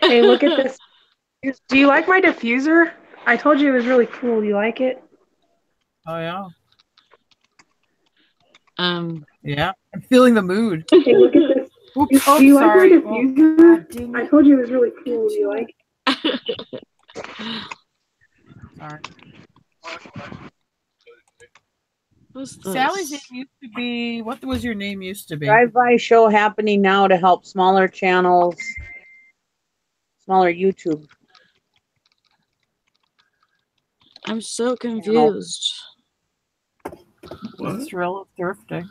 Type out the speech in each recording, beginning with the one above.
Hey, look at this. Do you like my diffuser? I told you it was really cool. You like it? Oh yeah. Um, Yeah. I'm feeling the mood. Hey, look at this. Oops. Do Oh, you like my sorry. Oh, diffuser? God, dang I it. told you it was really cool. Do you like it? Sorry. what's Sally's name this? used to be. What was your name used to be? Drive-by show happening now to help smaller channels, smaller YouTube I'm so channels. confused. The thrill of thrifting.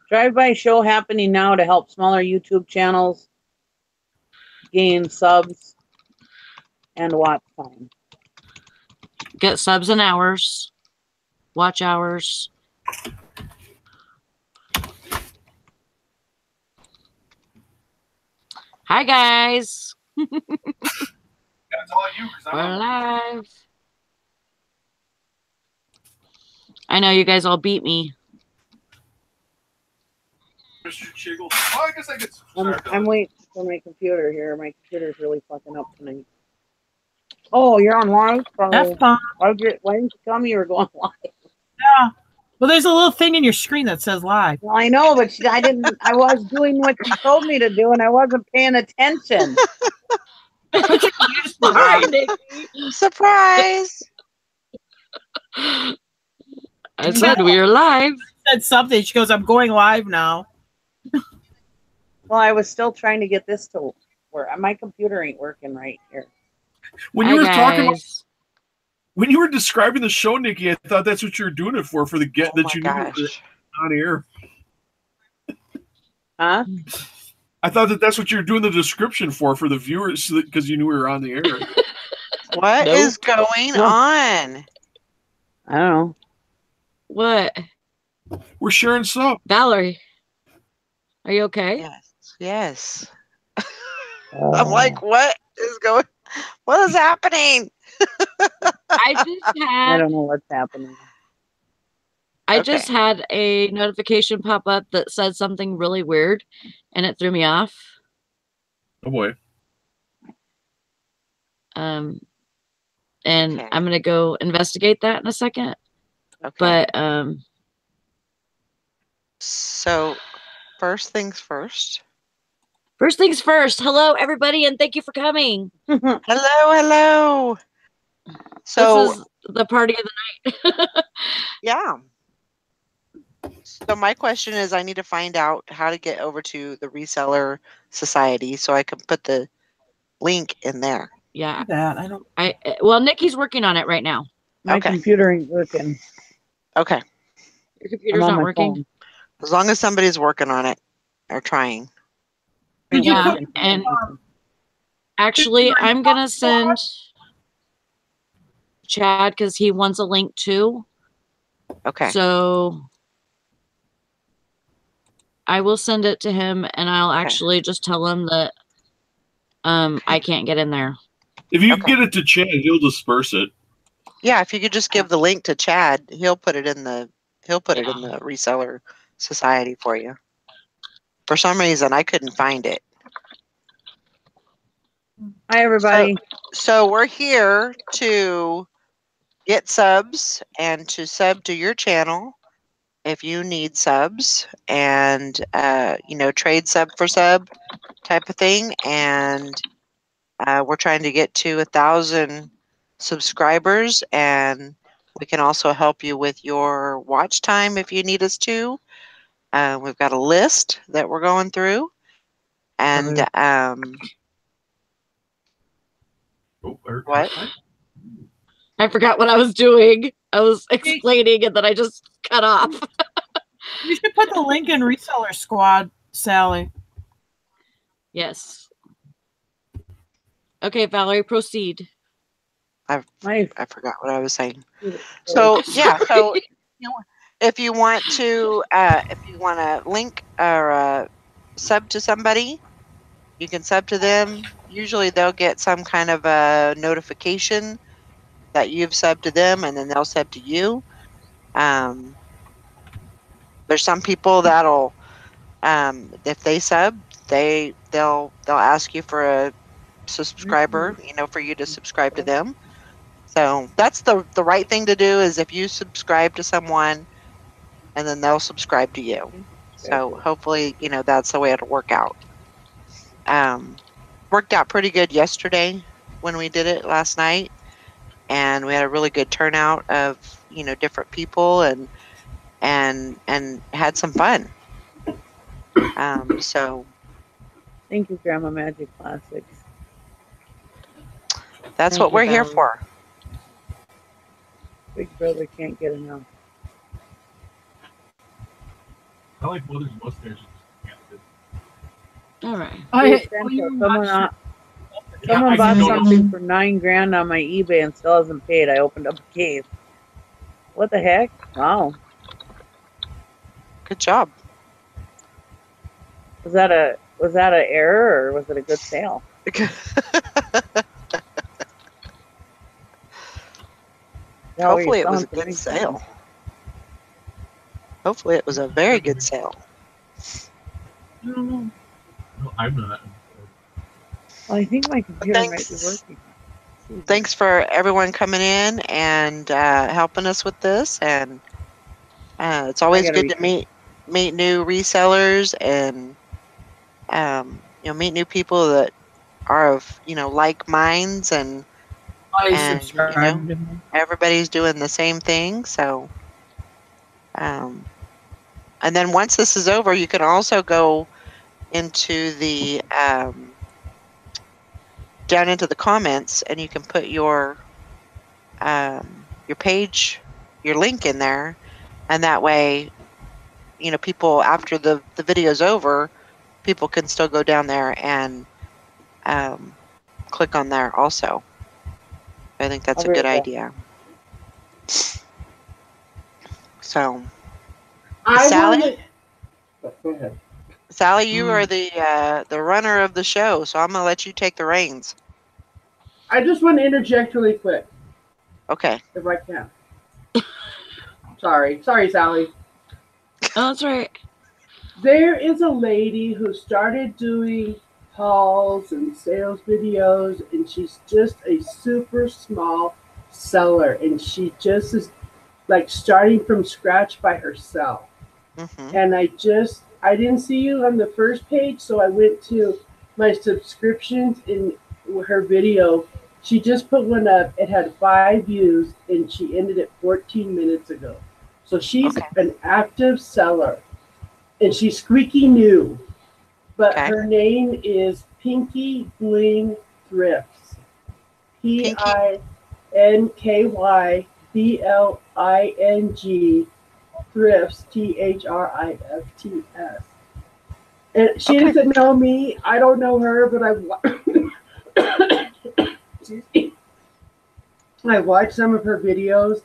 Drive-by show happening now to help smaller YouTube channels gain subs and watch time. Get subs and hours, watch hours. Hi guys. We're live. I know you guys all beat me. I'm waiting for my computer here. My computer's really fucking up tonight. Oh, you're on live? That's fun. Why didn't you tell me you were going live? Yeah. Well, there's a little thing in your screen that says live. Well, I know, but I didn't. I was doing what you told me to do, and I wasn't paying attention. Sorry, Nikki. Surprise! I said we are live. Said something. She goes, "I'm going live now." Well, I was still trying to get this to work. My computer ain't working right here. When you were talking about, when you were describing the show, Nikki, I thought that's what you were doing it for the get that you knew on air. Huh? I thought that's what you were doing the description for the viewers because you knew we were on the air. What is going on? I don't know. What? We're sharing sub. Valerie, are you okay? Yes. Yes. I'm like, what is going? What is happening? I just had. I don't know what's happening. I just had a notification pop up that said something really weird, and it threw me off. Oh boy. And I'm gonna go investigate that in a second. Okay. But so first things first. First things first. Hello, everybody, and thank you for coming. Hello, hello. So this is the party of the night. Yeah. So my question is, I need to find out how to get over to the reseller society so I can put the link in there. Yeah. I don't. Well, Nikki's working on it right now. My computer ain't working. Okay. Your computer's not working. Phone. As long as somebody's working on it or trying. Yeah, and actually, I'm gonna send Chad because he wants a link too. Okay. So I will send it to him, and I'll actually just tell him that I can't get in there. If you get it to Chad, he'll disperse it. Yeah, if you could just give the link to Chad, he'll put it in the reseller society for you. For some reason, I couldn't find it. Hi, everybody. So we're here to get subs and to sub to your channel if you need subs and, trade sub for sub type of thing. And we're trying to get to 1,000 subscribers, and we can also help you with your watch time if you need us to. We've got a list that we're going through, and what? I forgot what I was doing. I was explaining, and then I just cut off. You should put the link in reseller squad, Sally. Yes. Okay, Valerie, proceed. I forgot what I was saying. So yeah, so if you want to link or sub to somebody, you can sub to them. Usually they'll get some kind of a notification that you've subbed to them, and then they'll sub to you. There's some people that'll if they sub, they'll ask you for a subscriber, you know, for you to subscribe to them. So that's the right thing to do, is if you subscribe to someone and then they'll subscribe to you. So hopefully, you know, that's the way it'll work out. Worked out pretty good yesterday when we did it last night, and we had a really good turnout of, you know, different people, and had some fun. So Thank you, Grandma Magic Classics. that's Thank what you, we're here Valerie. for. Big brother can't get enough. I like Mother's mustache. All right. Hey, someone bought something for $9,000 on my eBay and still hasn't paid. I opened up a case. What the heck? Wow. Good job. Was that an error or was it a good sale? Hopefully it was a good sale. Hopefully it was a very good sale. I don't know. No, I'm not. Well, I think my computer might be working. Thanks for everyone coming in and helping us with this. And it's always good to meet new resellers and you know, meet new people that are of, you know, like minds, and you know, everybody's doing the same thing. So and then once this is over, you can also go into the down into the comments, and you can put your page, your link in there, and that way, you know, people, after the video's over, people can still go down there and click on there also. I think that's a good idea. So, Sally? Go ahead. Sally, you are the runner of the show, so I'm going to let you take the reins. I just want to interject really quick. Okay. If I can. Sorry, Sally. Oh, that's right. There is a lady who started doing hauls and sales videos, and she's just a super small seller, and she just is like starting from scratch by herself. Mm-hmm. And I didn't see you on the first page, so I went to my subscriptions in her video. She just put one up. It had 5 views, and she ended it 14 minutes ago. So she's an active seller, and she's squeaky new. But her name is Pinky Bling Thrifts. PINKYBLING Thrifts, THRIFTS. And she doesn't know me. I don't know her, but I watched some of her videos,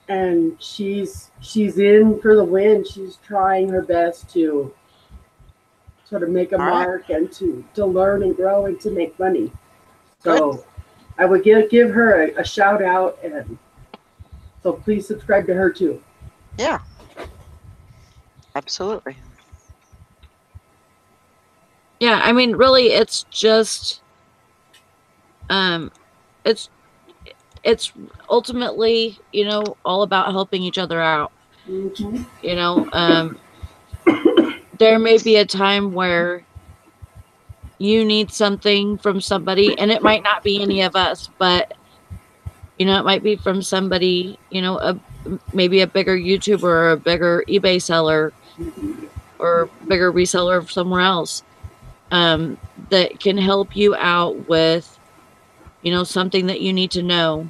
and she's in for the win. She's trying her best to sort of make a mark and to learn and grow and to make money. So I would give her a shout out, and so please subscribe to her too. Yeah. Absolutely. Yeah, I mean, really, it's just, it's ultimately, you know, all about helping each other out. Mm-hmm. You know, there may be a time where you need something from somebody, and it might not be any of us, but, you know, it might be from somebody, you know, maybe a bigger YouTuber or a bigger eBay seller or bigger reseller somewhere else, that can help you out with, you know, something that you need to know.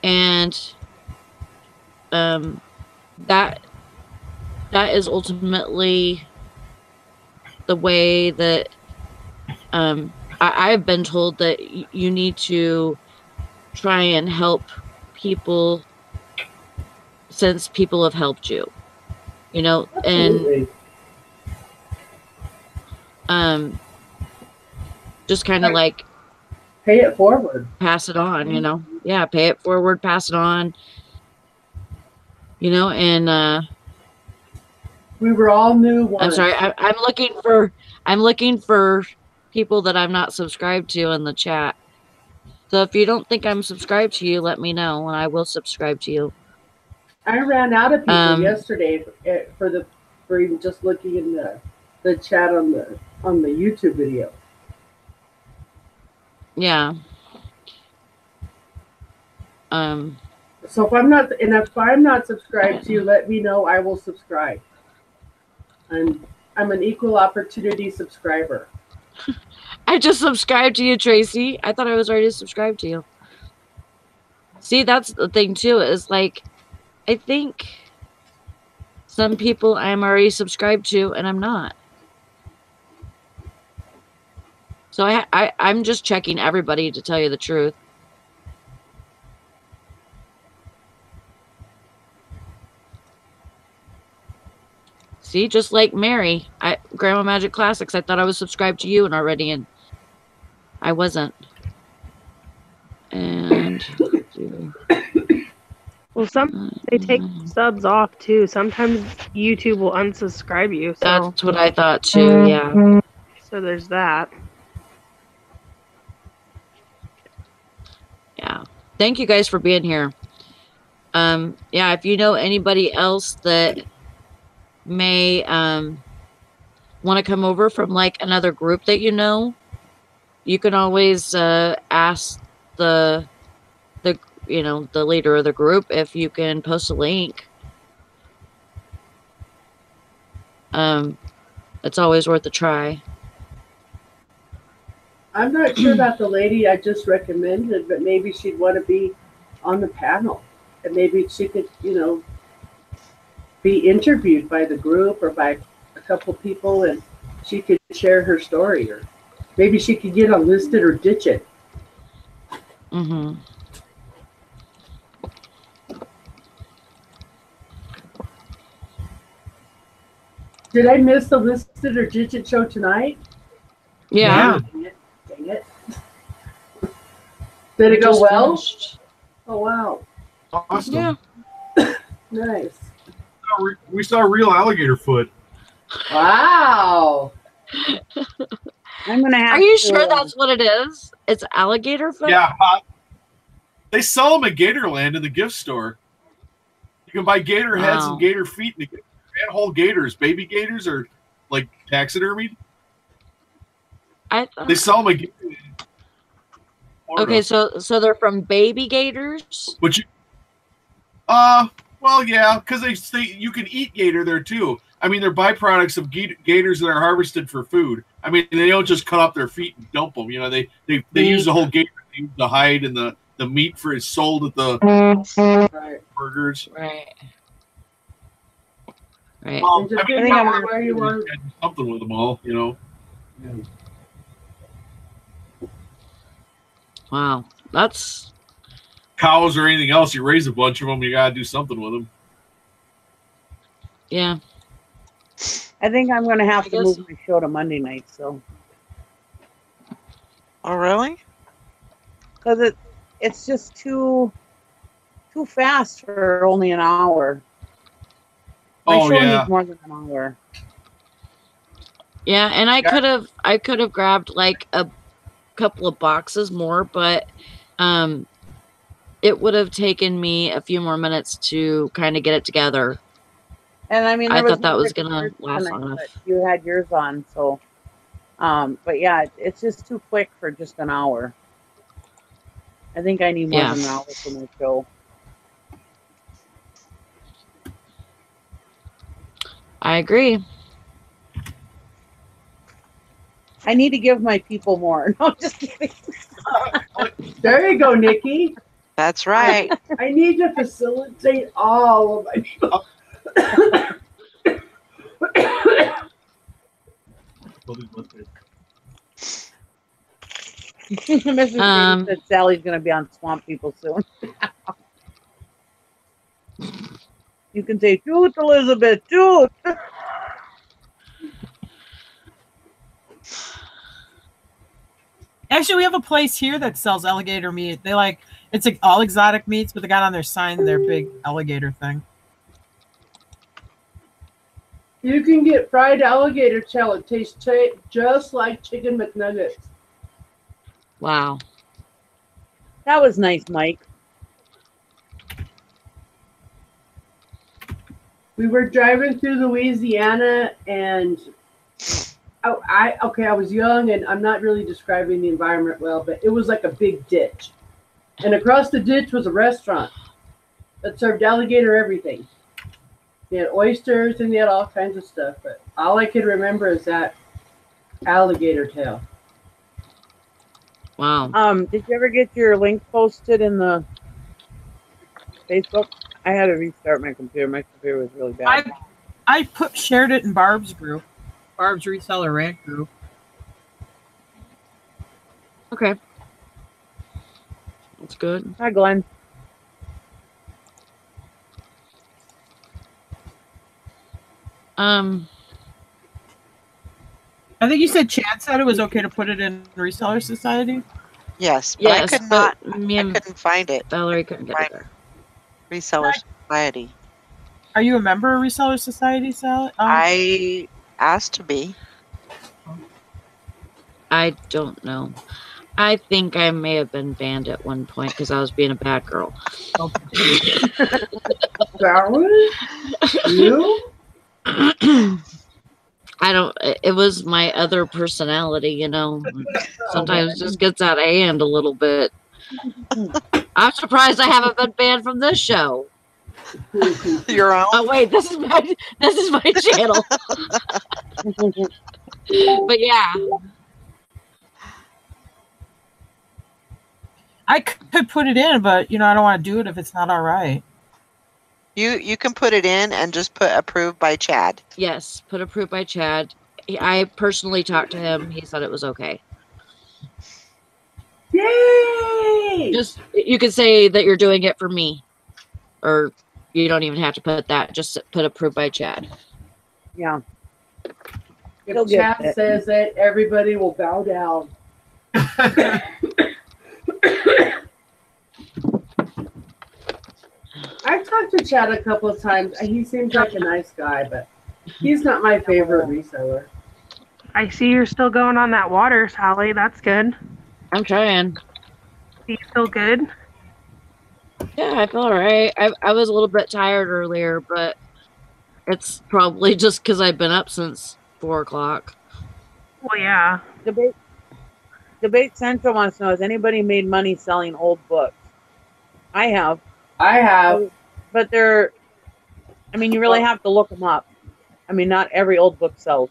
And that is ultimately the way that I've been told that you need to try and help people since people have helped you, you know. Absolutely. And just kind of like pay it forward, pass it on, you know. Yeah, pay it forward, pass it on, you know. And We were all new once. I'm sorry. I'm looking for people that I'm not subscribed to in the chat. So if you don't think I'm subscribed to you, let me know and I will subscribe to you. I ran out of people yesterday for even just looking in the chat on the YouTube video. Yeah. So if I'm not subscribed to you, let me know. I will subscribe. I'm an equal opportunity subscriber. I just subscribed to you, Tracy. I thought I was already subscribed to you. See, that's the thing too, is like, I think some people I'm already subscribed to and I'm not. So I'm just checking everybody to tell you the truth. See, just like Mary, Grandma Magic Classics, I thought I was subscribed to you and already, and I wasn't. And well, they take subs off too. Sometimes YouTube will unsubscribe you. So that's what I thought too. Yeah. So there's that. Yeah. Thank you guys for being here. Yeah, if you know anybody else that may want to come over from like another group that you know, you can always ask the leader of the group if you can post a link. It's always worth a try. I'm not sure about the lady I just recommended, but maybe she'd want to be on the panel, and maybe she could, be interviewed by the group or by a couple people, and she could share her story, or maybe she could get on Listed or Ditch It. Mm-hmm. Did I miss the Listed or Ditch It show tonight? Yeah. Dang it. Did it go well? Finished. Oh, wow. Awesome. Yeah. Nice. We saw a real alligator foot. Wow. I'm gonna have. Are you sure that's what it is? It's alligator foot? Yeah. They sell them at Gatorland in the gift store. You can buy gator heads and gator feet, and whole gators, baby gators, are like taxidermied. They sell them at Okay, so they're from baby gators? But well, yeah, because you can eat gator there too. I mean, they're byproducts of gators that are harvested for food. I mean, they don't just cut off their feet and dump them. They use the whole gator. They use the hide and the meat for is sold at the burgers. Right. Right. Well, I mean, where you want do something with them all, Yeah. Wow, that's cows or anything else. You raise a bunch of them, you gotta do something with them. Yeah. I think I'm gonna have to move my show to Monday night. So. Oh, really? Because it's just too fast for only an hour. My show needs more than an hour. Yeah, and I could have grabbed like a couple of boxes more, but it would have taken me a few more minutes to kind of get it together. And I mean, I thought that was gonna last long enough. You had yours on, so but yeah, it's just too quick for just an hour. I think I need more than an hour for my show. I agree. I need to give my people more. No, just kidding. There you go, Nikki. That's right. I need to facilitate all of my people. Mrs. Green said Sally's going to be on Swamp People soon. You can say, "Toot, Elizabeth, toot." Actually, we have a place here that sells alligator meat. It's like all exotic meats, but they got on their sign their big alligator thing. You can get fried alligator tail. It tastes just like chicken McNuggets. Wow. That was nice, Mike. We were driving through Louisiana, and I was young, and I'm not really describing the environment well, but it was like a big ditch. And across the ditch was a restaurant that served alligator everything. They had oysters and they had all kinds of stuff, but all I could remember is that alligator tail. Wow. Did you ever get your link posted in the Facebook? I had to restart my computer. My computer was really bad. I shared it in Barb's group, Barb's reseller rant group. Okay. That's good. Hi, Glenn. I think you said Chad said it was okay to put it in Reseller Society. Yes, but Yes, I could but not. me I and couldn't find it. Valerie couldn't get it there. Reseller Society. Are you a member of Reseller Society, Sally? I asked to be. I don't know. I think I may have been banned at one point because I was being a bad girl. Valerie? You? I don't. It was my other personality, you know. Sometimes it just gets out of hand a little bit. I'm surprised I haven't been banned from this show. Your own. Oh wait, this is my channel. But yeah, I could put it in, but I don't want to do it if it's not all right. You can put it in and just put approved by Chad. yes, put approved by Chad. I personally talked to him. He said it was okay. Yay! Just you could say that you're doing it for me, or you don't even have to put that. Just put approved by Chad. Yeah. If Chad says it, everybody will bow down. I've talked to Chad a couple of times. He seems like a nice guy, but he's not my favorite reseller. I see you're still going on that water, Sally. That's good. I'm trying. Do you feel good? Yeah, I feel all right. I was a little bit tired earlier, but it's probably just because I've been up since 4 o'clock. Well, yeah. Debate Central wants to know, has anybody made money selling old books? I have. But you really have to look them up. I mean, not every old book sells.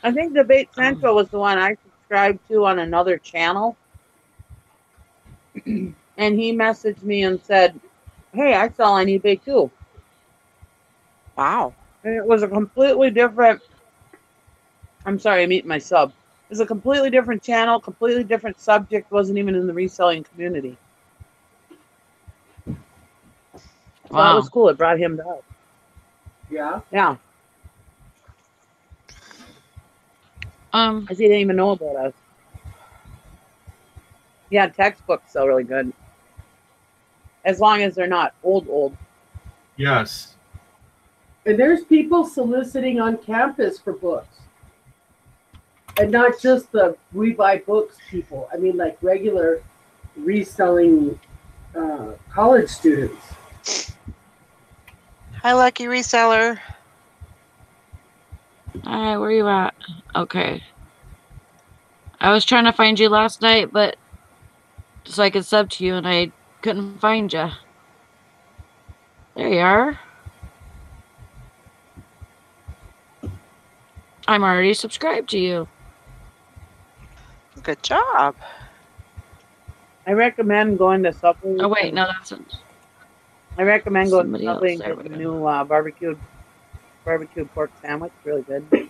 I think Debate Central was the one I subscribed to on another channel. And he messaged me and said, hey, I sell on eBay too. Wow. And it was a completely different, I'm sorry, I'm eating my sub. It was a completely different channel, completely different subject, wasn't even in the reselling community. So that was cool. It brought him up. Yeah? Yeah. I see, he didn't even know about us. Yeah, textbooks sell really good. As long as they're not old. Yes. And there's people soliciting on campus for books. And not just the we buy books people. I mean, like regular reselling college students. Hi, Lucky Reseller. All right, where you at? Okay. I was trying to find you last night, but so I could sub to you, and I couldn't find you. There you are. I'm already subscribed to you. Good job. I recommend going to Subway. Oh wait, no, that's it. I recommend going to Somebody Subway else. and There getting we the go. new barbecued pork sandwich. Really good.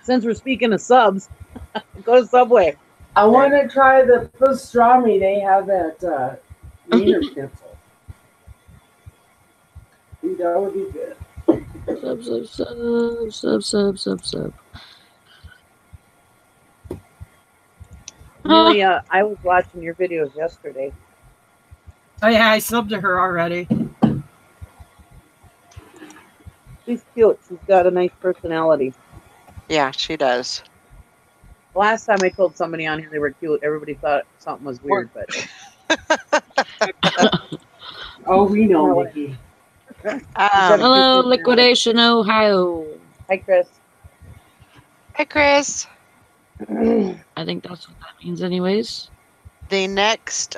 Since we're speaking of subs, go to Subway. I want to try the pastrami they have at Wiener Schnitzel. That would be good. Sub. Amelia, I was watching your videos yesterday. Oh yeah, I subbed to her already. She's cute. She's got a nice personality. Yeah, she does. Last time I told somebody on here they were cute, everybody thought something was weird, but Oh, we know, Nikki. Hello, Liquidation, Ohio. Hi, Chris. Hi, Chris. I think that's what that means, anyways. The next,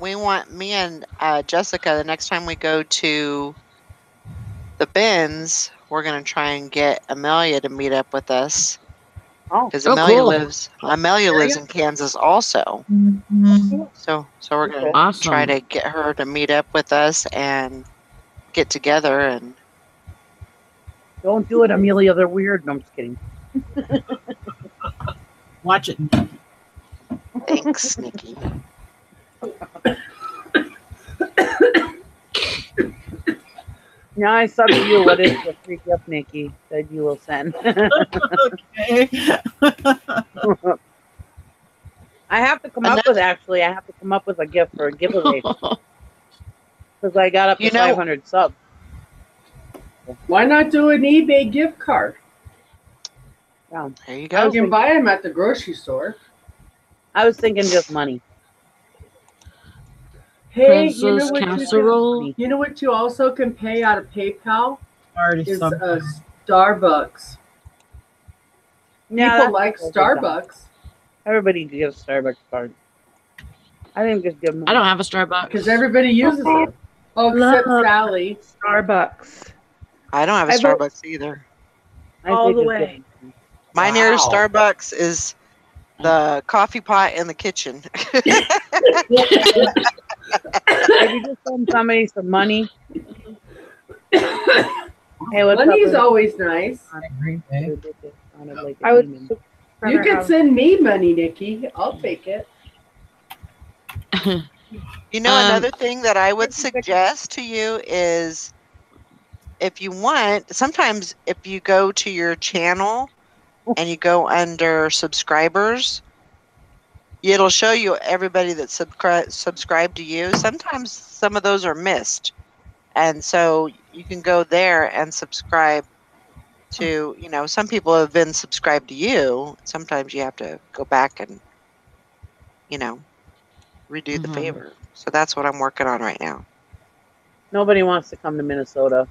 we want me and Jessica, the next time we go to the bins, we're going to try and get Amelia to meet up with us. Oh, because Oh, Amelia cool. lives in Kansas also. So we're going to Awesome. try to get her to meet up with us and get together. And don't do it, Amelia. They're weird. No, I'm just kidding. Watch it. thanks, Nikki. Now I sub to you. What is the free gift, Nikki, that you will send? Okay. I have to come up with a gift for a giveaway because I got up to 500 subs. Why not do an eBay gift card? Yeah. There you You go. can buy them at the grocery store. I was thinking just money. Hey, you know Princess what casserole. you know what you also can pay out of PayPal Already is subbed. Starbucks. Yeah, People like Starbucks Everybody gives Starbucks card. I think just give them. I don't have a Starbucks. because everybody uses it. Oh, except Love Sally. Starbucks. I don't have a I vote- Starbucks either. I all say the just way. give them. My nearest Wow. Starbucks is the coffee pot in the kitchen. If you just send somebody some money. Hey, what's Money's up? always nice. Green Bay. I would. You can send me money, Nikki. I'll take it. You know, another thing that I would suggest to you is if you want, sometimes if you go to your channel and you go under subscribers, it'll show you everybody that subscribed to you. Sometimes some of those are missed. And so you can go there and subscribe to, some people have been subscribed to you. Sometimes you have to go back and, redo the favor. So that's what I'm working on right now. Nobody wants to come to Minnesota.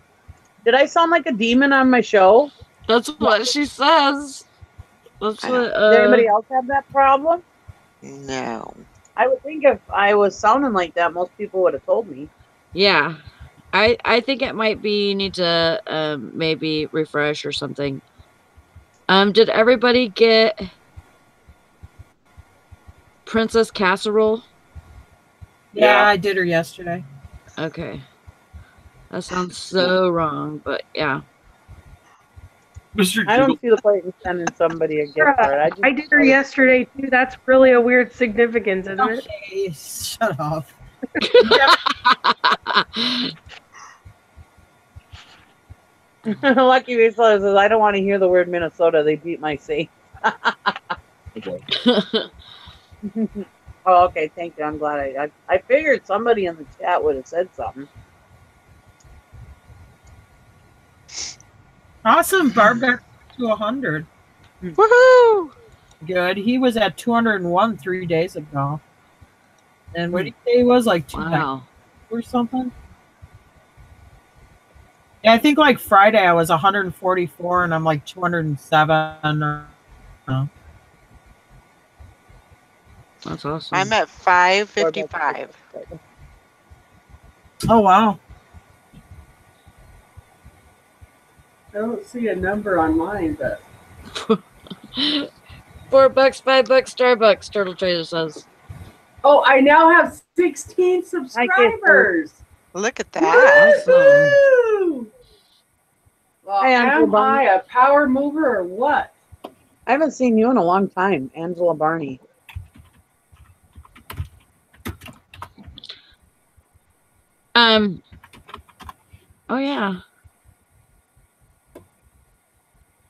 Did I sound like a demon on my show? That's what she says. That's I what. Did anybody else have that problem? No. I would think if I was sounding like that, most people would have told me. Yeah, I think it might be you need to maybe refresh or something. Did everybody get Princess Casserole? Yeah, I did her yesterday. Okay, that sounds so wrong, but yeah. Mr. I don't see the point in sending somebody a gift card. I did her yesterday too. That's really a weird significance, isn't it? Okay, shut off. Lucky Visa says, I don't want to hear the word Minnesota. They beat my safe. Oh, okay. Thank you. I'm glad I figured somebody in the chat would have said something. Awesome. Barb got to 100. Woohoo! Good. He was at 201 3 days ago. And what did he say he was? Like 290 Wow. or something? Yeah, I think like Friday I was 144 and I'm like 207 or That's awesome. I'm at 555. oh wow. I don't see a number on mine, but $4, $5, Starbucks. Turtle Trader says. oh, I now have 16 subscribers. Look at that. Woo-hoo! Well, Hey, Uncle am I a power mover or what? I haven't seen you in a long time, Angela Barney. Oh yeah.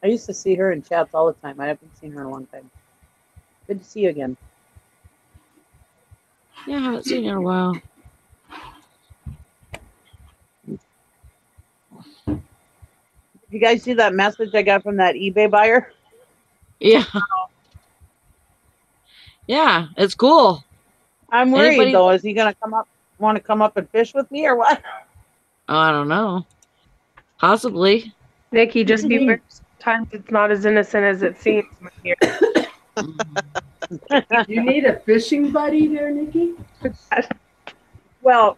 I used to see her in chats all the time. I haven't seen her in a long time. Good to see you again. Yeah, I haven't seen you in a while. You guys see that message I got from that eBay buyer? Yeah. Yeah, it's cool. I'm worried Anybody- though. Is he gonna want to come up and fish with me or what? Oh, I don't know. Possibly. Nikki, just beware. Sometimes it's not as innocent as it seems. My dear. You need a fishing buddy there, Nikki? Well,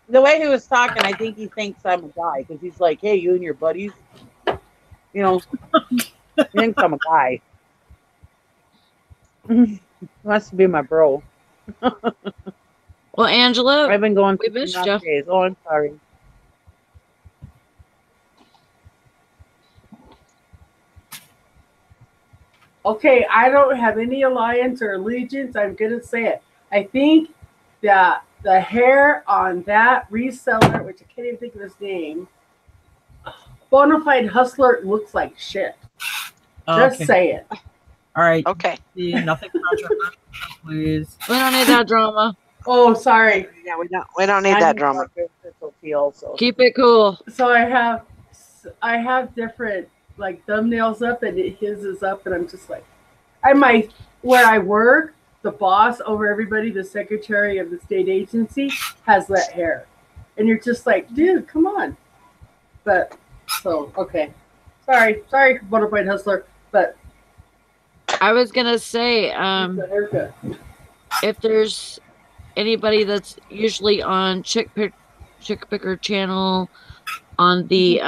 the way he was talking, I think he thinks I'm a guy because he's like, "Hey, you and your buddies," you know. He thinks I'm a guy. He wants to be my bro. Well, Angela, I've been going we through missed some you. rough days. Oh, I'm sorry. Okay, I don't have any alliance or allegiance. I'm gonna say it. I think that the hair on that reseller, which I can't even think of his name, Bonafide Hustler, looks like shit. Just Okay. say it. All right. Okay. See, nothing controversial, please. We don't need that drama. Oh, sorry. Yeah, we don't need that drama. So. Keep it cool. So I have different like thumbnails up, and his is up, and I'm just like, where I work, the boss over everybody, the secretary of the state agency, has that hair, and you're just like, dude, come on. But so okay, sorry, Bonafide Hustler, but I was gonna say, the haircut. if there's anybody that's usually on Chick Picker channel on the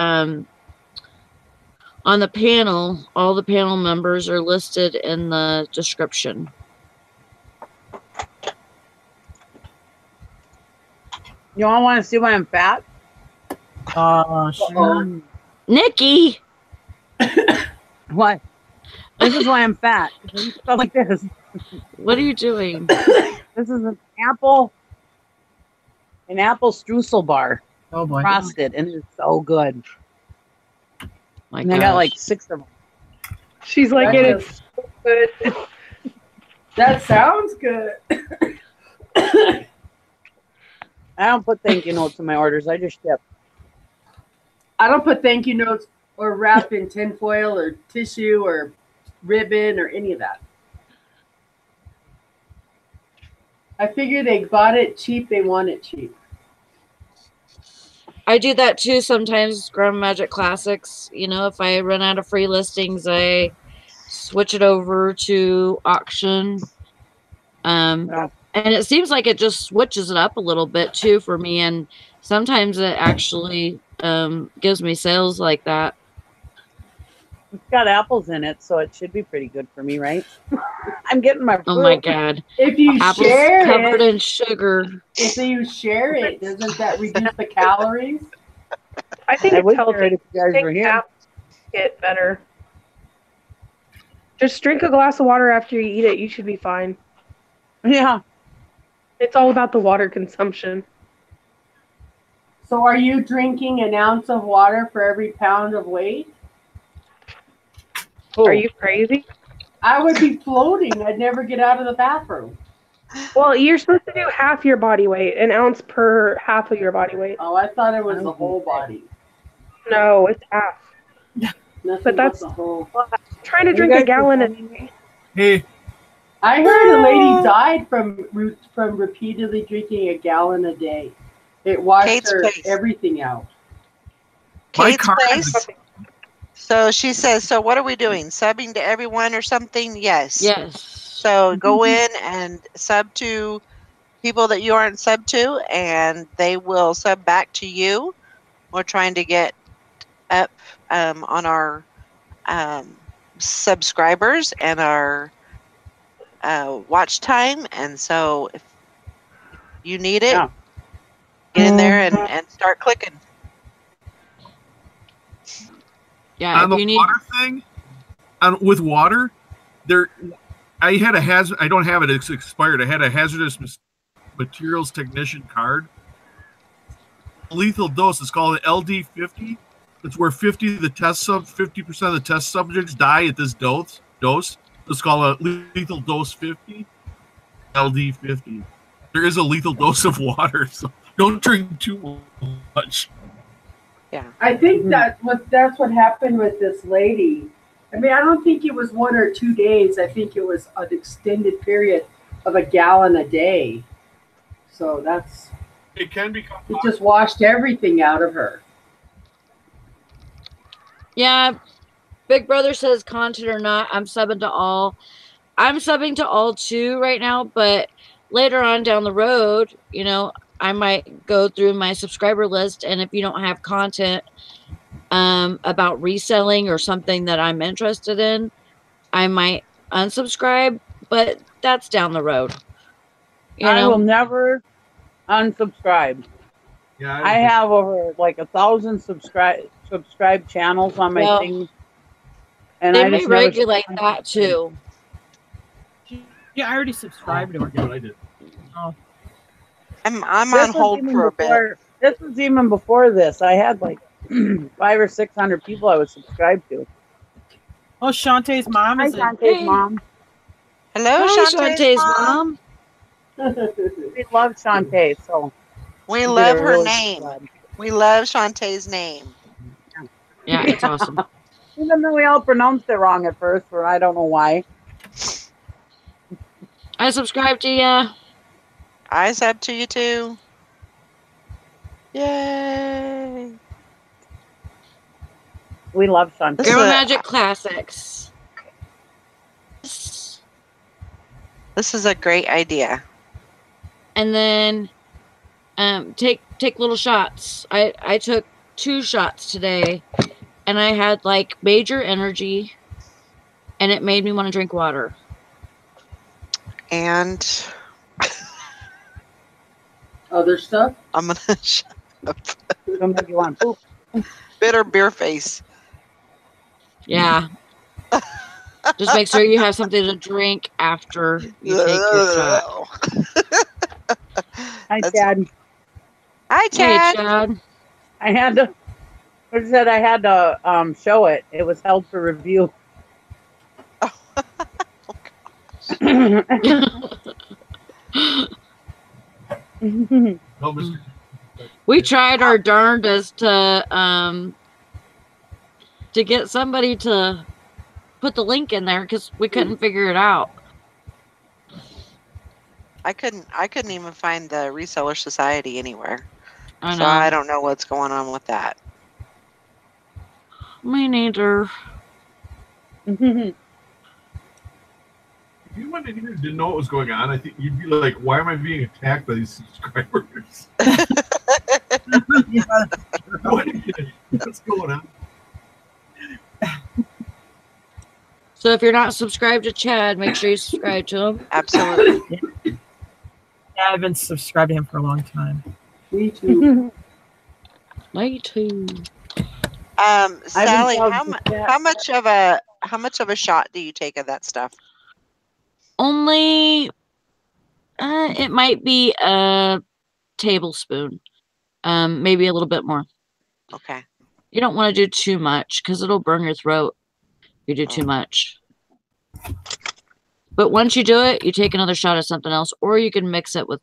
panel, all the panel members are listed in the description. You all want to see why I'm fat? Sure. Nikki, What? This is why I'm fat. Stuff like this. what are you doing? This is an apple streusel bar, Oh boy. frosted, and it's so good. My And I got gosh. like 6 of them. She's like, it is so good. That sounds good. I don't put thank you notes in my orders. I just ship. I don't put thank you notes or wrap in tinfoil or tissue or ribbon or any of that. I figure they bought it cheap, they want it cheap. I do that too sometimes. Grandma Magic Classics. You know, if I run out of free listings, I switch it over to auction. Yeah. And it seems like it just switches it up a little bit too for me. And sometimes it actually gives me sales like that. It's got apples in it, so it should be pretty good for me, right? I'm getting my fruit. Oh my God. If you Apples share covered it, in sugar. if you share it, doesn't that reduce the calories? I think I it's would share it healthy. if you guys were here. Apples get better. Just drink a glass of water after you eat it. You should be fine. Yeah. It's all about the water consumption. So are you drinking an ounce of water for every pound of weight? Are you crazy? I would be floating. I'd never get out of the bathroom. Well, you're supposed to do half your body weight, an ounce per half of your body weight. Oh, I thought it was the whole body. No, it's half. Nothing But that's the whole. trying to drink a gallon a day. Hey, I heard a lady died from repeatedly drinking a gallon a day. It washed Kate's her face. everything out. my Kate's car place. So she says, so what are we doing? Subbing to everyone or something? Yes. Yes. So go in and sub to people that you aren't sub to, and they will sub back to you. We're trying to get up on our subscribers and our watch time. And so if you need it, Yeah. get in there and start clicking. Yeah. on If the you need, water thing, with water, I had a hazard. I don't have it. It's expired. I had a hazardous materials technician card, lethal dose. It's called an LD50. It's where 50% of the test subjects die at this dose. It's called a lethal dose 50. LD50. There is a lethal dose of water, so don't drink too much. Yeah. I think that's what happened with this lady. I mean, I don't think it was 1 or 2 days. I think it was an extended period of a gallon a day. So It can become. it just washed everything out of her. Yeah, Big Brother says content or not, I'm subbing to all. I'm subbing to all too right now, but later on down the road, you know, I might go through my subscriber list, and if you don't have content about reselling or something that I'm interested in, I might unsubscribe, but that's down the road. I will never unsubscribe. Yeah, I have over like 1,000 subscribed channels on my thing, and they I may just never regulate that too. Yeah, I already subscribed to it. Yeah, I did. Oh. I'm on hold for a bit. This was even before this. I had like 500 or 600 people I was subscribed to. Oh, Shantae's mom Hi, is Shantae's mom. Hello, Hi, Shantae's mom. We love Shantae, so We did love a her really good name. job. We love Shantae's name. Yeah, it's awesome. Even though we all pronounced it wrong at first, or I don't know why. I subscribe to you. I sub to you too. Yay! We love Shantae. Girl Magic Classics. This is a great idea. And then take little shots. I took 2 shots today, and I had like major energy, and it made me want to drink water. And Other stuff? I'm gonna shut up. Don't make you want to poop. Bitter beer face. Yeah. Just make sure you have something to drink after you take your shot. Hi, Chad. Hi, Chad. Hey, Chad. I had to. I said I had to show it. It was held for review. No, Mr. We tried our darndest to get somebody to put the link in there because we couldn't figure it out. I couldn't even find the Reseller Society anywhere. I know. So I don't know what's going on with that. Me neither. If you went in here and didn't know what was going on, I think you'd be like, why am I being attacked by these subscribers? What's going on? So if you're not subscribed to Chad, make sure you subscribe to him. Absolutely. Yeah, I've been subscribed to him for a long time. Me too. Me too. Sally, how much of a shot do you take of that stuff? Only, it might be a tablespoon. Maybe a little bit more. Okay. You don't want to do too much because it'll burn your throat if you do too much. But once you do it, you take another shot of something else, or you can mix it with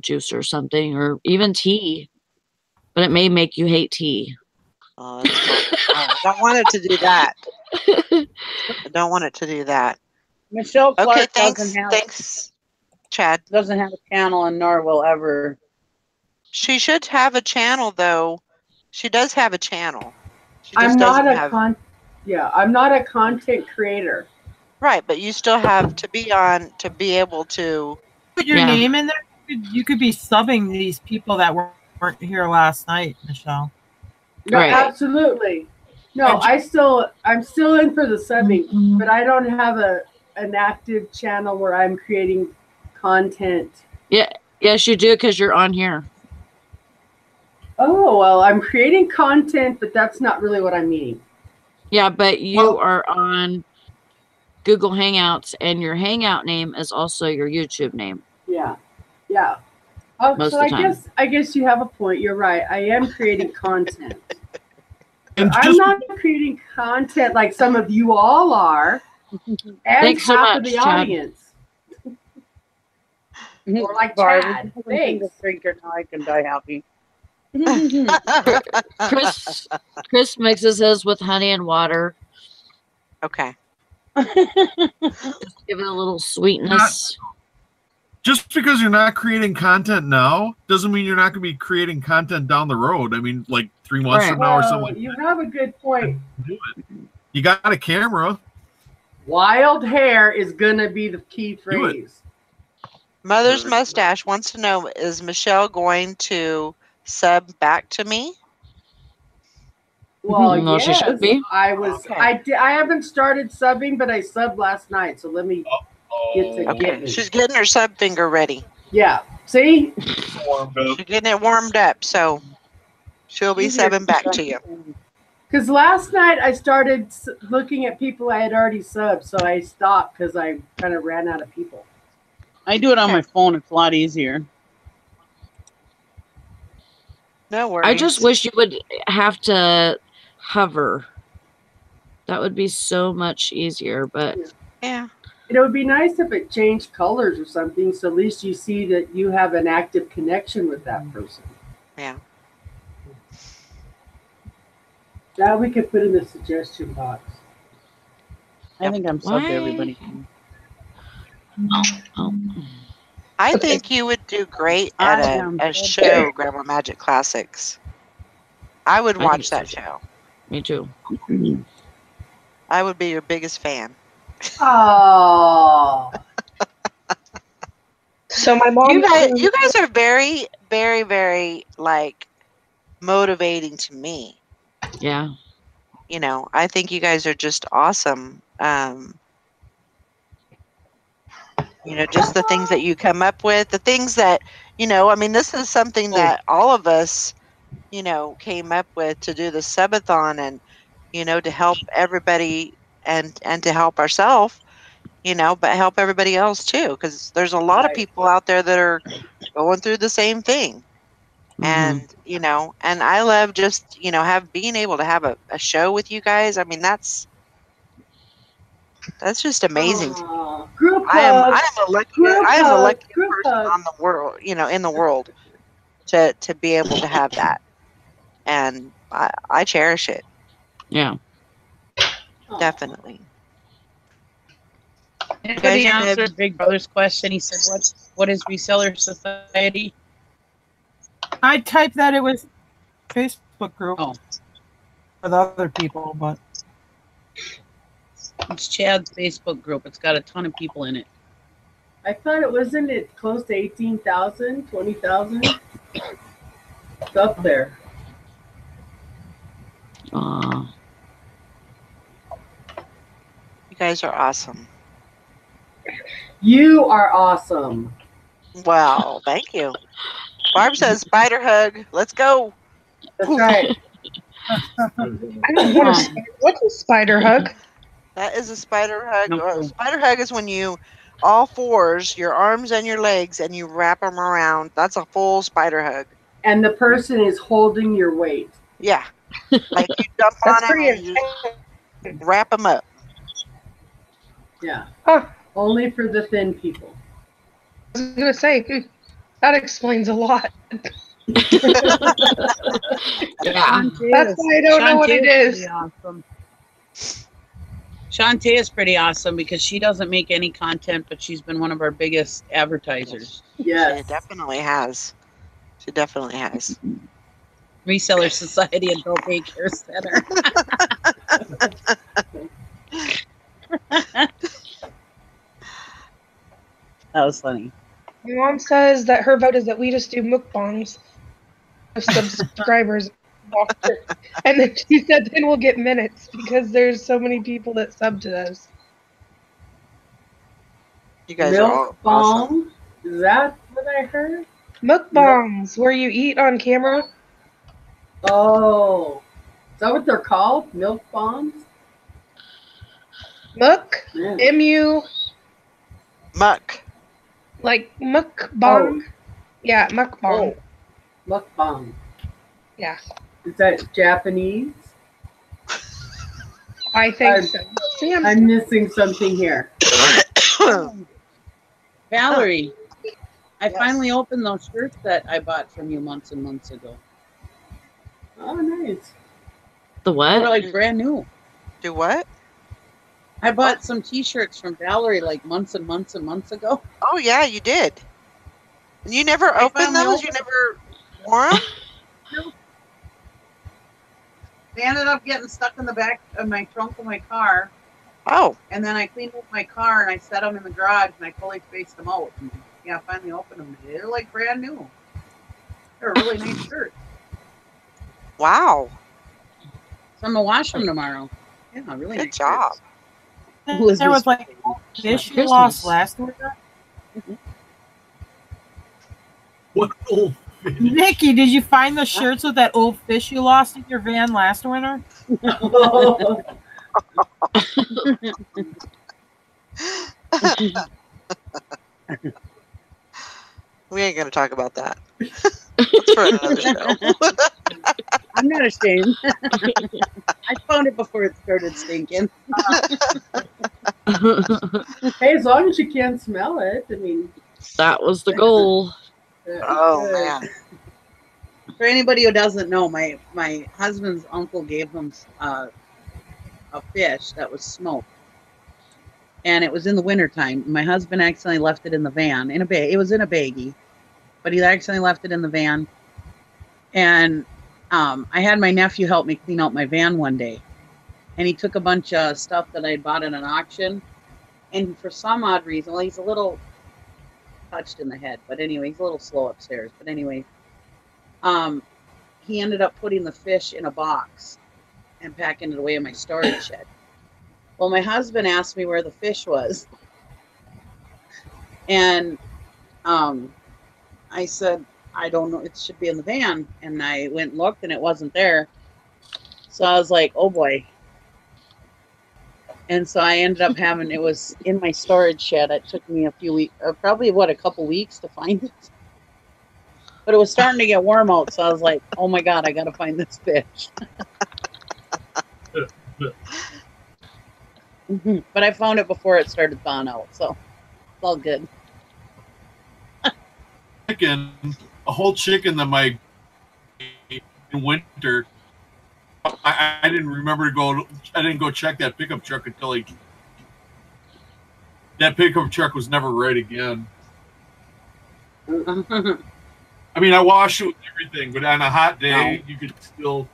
juice or something, or even tea. But it may make you hate tea. Oh, I don't want it to do that. I don't want it to do that. Michelle Clark Okay, thanks, Chad. Doesn't have a channel, and nor will ever. She should have a channel, though. She does have a channel. She just I'm doesn't not have. I'm not a content creator. Right, but you still have to be on to be able to Put your name in there. You could be subbing these people that weren't here last night, Michelle. No, absolutely. No, I'm still in for the subbing, but I don't have an active channel where I'm creating content. Yeah, yes, you do because you're on here. Oh well, I'm creating content, but that's not really what I'm meaning. Yeah, but you are on Google Hangouts, and your Hangout name is also your YouTube name. Yeah, yeah. most So of the time. I guess you have a point. You're right. I am creating content. And I'm just not creating content like some of you all are, and Thanks so half of much, the Chad. audience. Or like Barb, Chad. if you can think Thanks. of drinker, now I can die happy. Chris mixes his with honey and water. Okay. Just give it a little sweetness. just because you're not creating content now doesn't mean you're not going to be creating content down the road. I mean, like 3 months Right. from now or Well, something. you have a good point. Do it. You got a camera. Wild hair is gonna be the key Do it. phrase. Mother's Mustache wants to know, is Michelle going to sub back to me? Well, No, she should yes, be. I was. Okay. I haven't started subbing, but I subbed last night. So let me get to Oh, get me. She's getting her sub finger ready. Yeah. See, warmed up. She's getting it warmed up, so she'll be subbing back to you. because last night I started looking at people I had already subbed, so I stopped because I kind of ran out of people. I do it on my phone. It's a lot easier. No worries. I just wish you would have to hover. That would be so much easier, but Yeah. It would be nice if it changed colors or something, so at least you see that you have an active connection with that person. Yeah. That we could put in the suggestion box. I think I'm sub to Why? everybody. oh, I think you would do great at a show, Grandma Magic Classics. I would I watch think that show. me too. I would be your biggest fan. Oh, So my mom. You guys are very, very, very like motivating to me. Yeah. You know, I think you guys are just awesome. You know, just the things that you come up with, the things that, you know, I mean, this is something that all of us, you know, came up with to do the subathon and, you know, to help everybody and to help ourselves, you know, but help everybody else too, because there's a lot of Right. people out there that are going through the same thing. And, you know, and I love just, you know, being able to have a show with you guys. I mean, that's just amazing. Group I am hugs. the luckiest Group I am the hug, luckiest group person hug. on the world, you know, in the world to be able to have that. And I cherish it. Yeah. Definitely. Anybody Guys, answered Big Brother's question? He said, "What is Reseller Society?" I typed that it was Facebook group Oh, with other people, but it's Chad's Facebook group. It's got a ton of people in it. I thought it wasn't it close to 18,000, 20,000? It's up there. Uh, you guys are awesome. You are awesome. Wow, thank you. Barb says spider hug. Let's go. That's right. I don't want to. What's a spider hug? That is a spider hug. No. Or a spider hug is when you all fours, your arms and your legs, and you wrap them around. That's a full spider hug. And the person is holding your weight. Yeah. Like you jump That's on pretty them and you wrap them up. Yeah. Huh. Only for the thin people. I was gonna say that explains a lot. yeah. That's why I don't know what it is. Pretty awesome. Shantae is pretty awesome because she doesn't make any content, but she's been one of our biggest advertisers. Yes. She definitely has. She definitely has. Reseller Society Adult Daycare Center. That was funny. My mom says that her vote is that we just do mukbangs of subscribers. And then she said then we'll get minutes because there's so many people that sub to those. You guys Milk are all bomb. awesome. Is that what I heard? Mukbangs, where you eat on camera. Oh. Is that what they're called? Milk bombs? Muk, Yeah. M-U, Muck. like mukbang. Yeah, mukbang. Oh, Mukbang. Yeah, Is that Japanese? I think I'm- so. Sam, I'm missing something here. Valerie, I Yes. finally opened those shirts that I bought from you months and months ago. Oh, nice. The They what? were like brand new. Do what? I bought some T-shirts from Valerie like months and months and months ago. Oh yeah, you did. And you never I opened finally those? You opened never wore them? They ended up getting stuck in the back of my trunk of my car, Oh, and then I cleaned up my car and I set them in the garage and I fully spaced them out. And yeah, I finally opened them. They're like brand new. They're a really nice shirt. wow. So I'm gonna wash them tomorrow. Yeah, really Good nice job. shirts. Who is There was this? like fish you Christmas. lost last winter. What old fish? Nikki, did you find the shirts with that old fish you lost in your van last winter? We ain't gonna talk about that. That's for another show. I'm not ashamed. I found it before it started stinking. Hey, as long as you can't smell it, I mean. That was the goal. Oh man. For anybody who doesn't know, my husband's uncle gave him a fish that was smoked, and it was in the wintertime. My husband accidentally left it in the van in a bag. It was in a baggie, but he accidentally left it in the van. And I had my nephew help me clean out my van one day, and he took a bunch of stuff that I bought at an auction, and for some odd reason, well, he's a little touched in the head, but anyway, he's a little slow upstairs. But anyway, he ended up putting the fish in a box and packing it away in my storage shed. Well, my husband asked me where the fish was, and I said, I don't know, it should be in the van. And I went and looked and it wasn't there. So I was like, oh boy. And so I ended up having, it was in my storage shed. It took me a few weeks, probably a couple weeks to find it. But it was starting to get warm out. So I was like, oh my God, I got to find this fish. But I found it before it started thawing out. So it's all good. Chicken, a whole chicken that my in winter. I didn't remember to go. I didn't go check that pickup truck until that pickup truck was never right again. I mean, I washed it with everything, but on a hot day, you could still.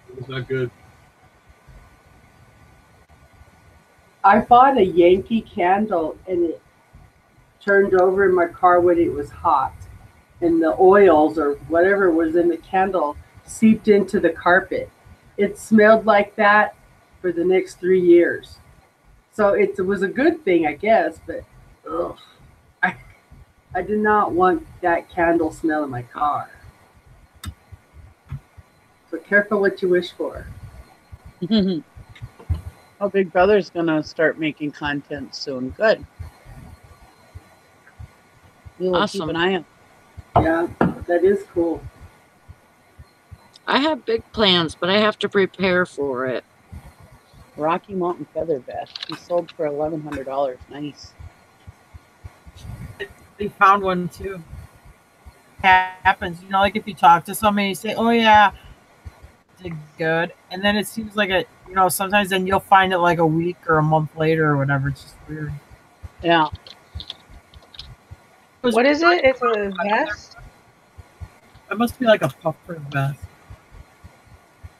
It was not good. I bought a Yankee candle and it turned over in my car when it was hot. And the oils or whatever was in the candle seeped into the carpet. It smelled like that for the next 3 years. So it was a good thing, I guess, but ugh, I did not want that candle smell in my car. So careful what you wish for. Oh, Big Brother's gonna start making content soon. Good. We will keep Awesome. an eye out. Yeah, that is cool. I have big plans, but I have to prepare for it. Rocky Mountain Feather Vest. He sold for $1,100. Nice. They found one too. Happens, you know, like if you talk to somebody, you say, "Oh yeah, did good," and then it seems like a, you know, sometimes then you'll find it like a week or a month later or whatever. It's just weird. Yeah. what is it? It's a vest? It must be like a puffer vest.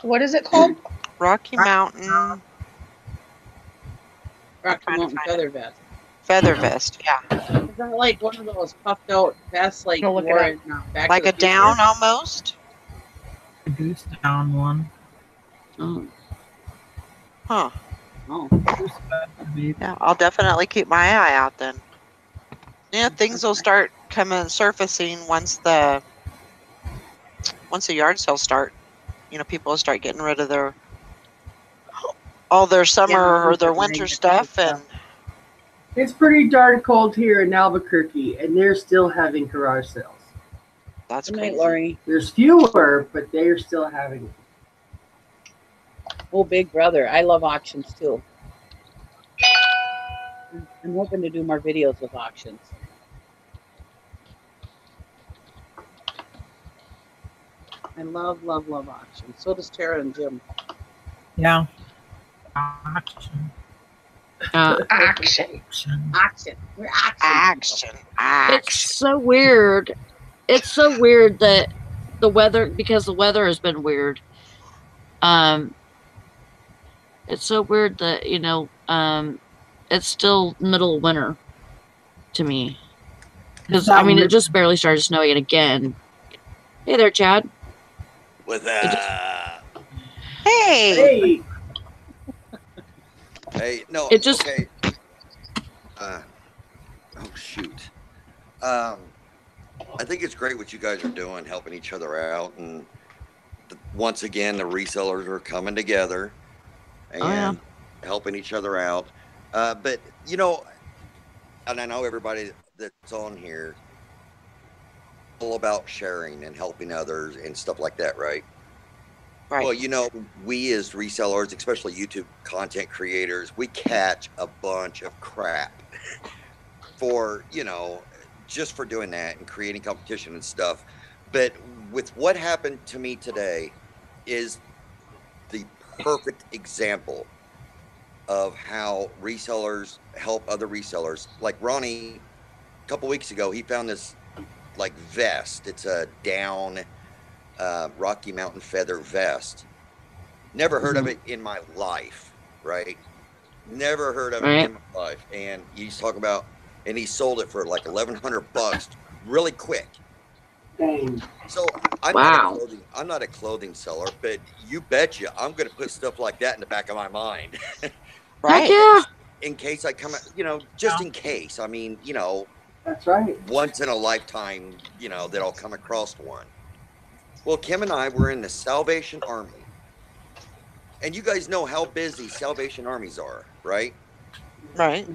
What is it called? Rocky Mountain Rocky trying to Mountain find Feather Vest. feather vest. Yeah. Is that like one of those puffed out vests like I'll look it wore up. in Back Like to a the Future? down almost. A goose down one. Oh, Huh. Oh. Goose vest, maybe. Yeah, I'll definitely keep my eye out then. Yeah, things will start surfacing once the yard sales start. You know, people will start getting rid of all their summer Yeah, or their they're winter getting stuff, rid and of It's pretty darn cold here in Albuquerque, and they're still having garage sales. That's Good night, crazy. Lori. There's fewer, but they are still having it. Oh, big brother. I love auctions too. I'm hoping to do more videos with auctions. I love, love, love auctions. So does Tara and Jim. Yeah. Action. Auction. We're auction. Action. It's so weird. It's so weird that the weather, because the weather has been weird. It's so weird that, it's still middle of winter to me. Because, I mean, it just barely started snowing again. Hey there, Chad. With Hey. Hey, no, It just- okay. Oh shoot. I think it's great what you guys are doing, helping each other out, and once again, the resellers are coming together and helping each other out. But and I know everybody that's on here all about sharing and helping others and stuff like that, right? Right. Well, we as resellers, especially YouTube content creators, we catch a bunch of crap for, just for doing that and creating competition and stuff. But with what happened to me today is the perfect example of how resellers help other resellers. Like Ronnie, a couple weeks ago, he found this like vest. It's a down Rocky Mountain feather vest. Never heard of it in my life, right? Never heard of it in my life. And he's talking about, and he sold it for like $1,100 really quick. Dang. So I'm not a clothing seller, but you betcha I'm going to put stuff like that in the back of my mind. Right. Yeah. In case I come, just in case. I mean, That's right. once in a lifetime, that I'll come across one. Well, Kim and I were in the Salvation Army. And you guys know how busy Salvation Armies are, right? Right.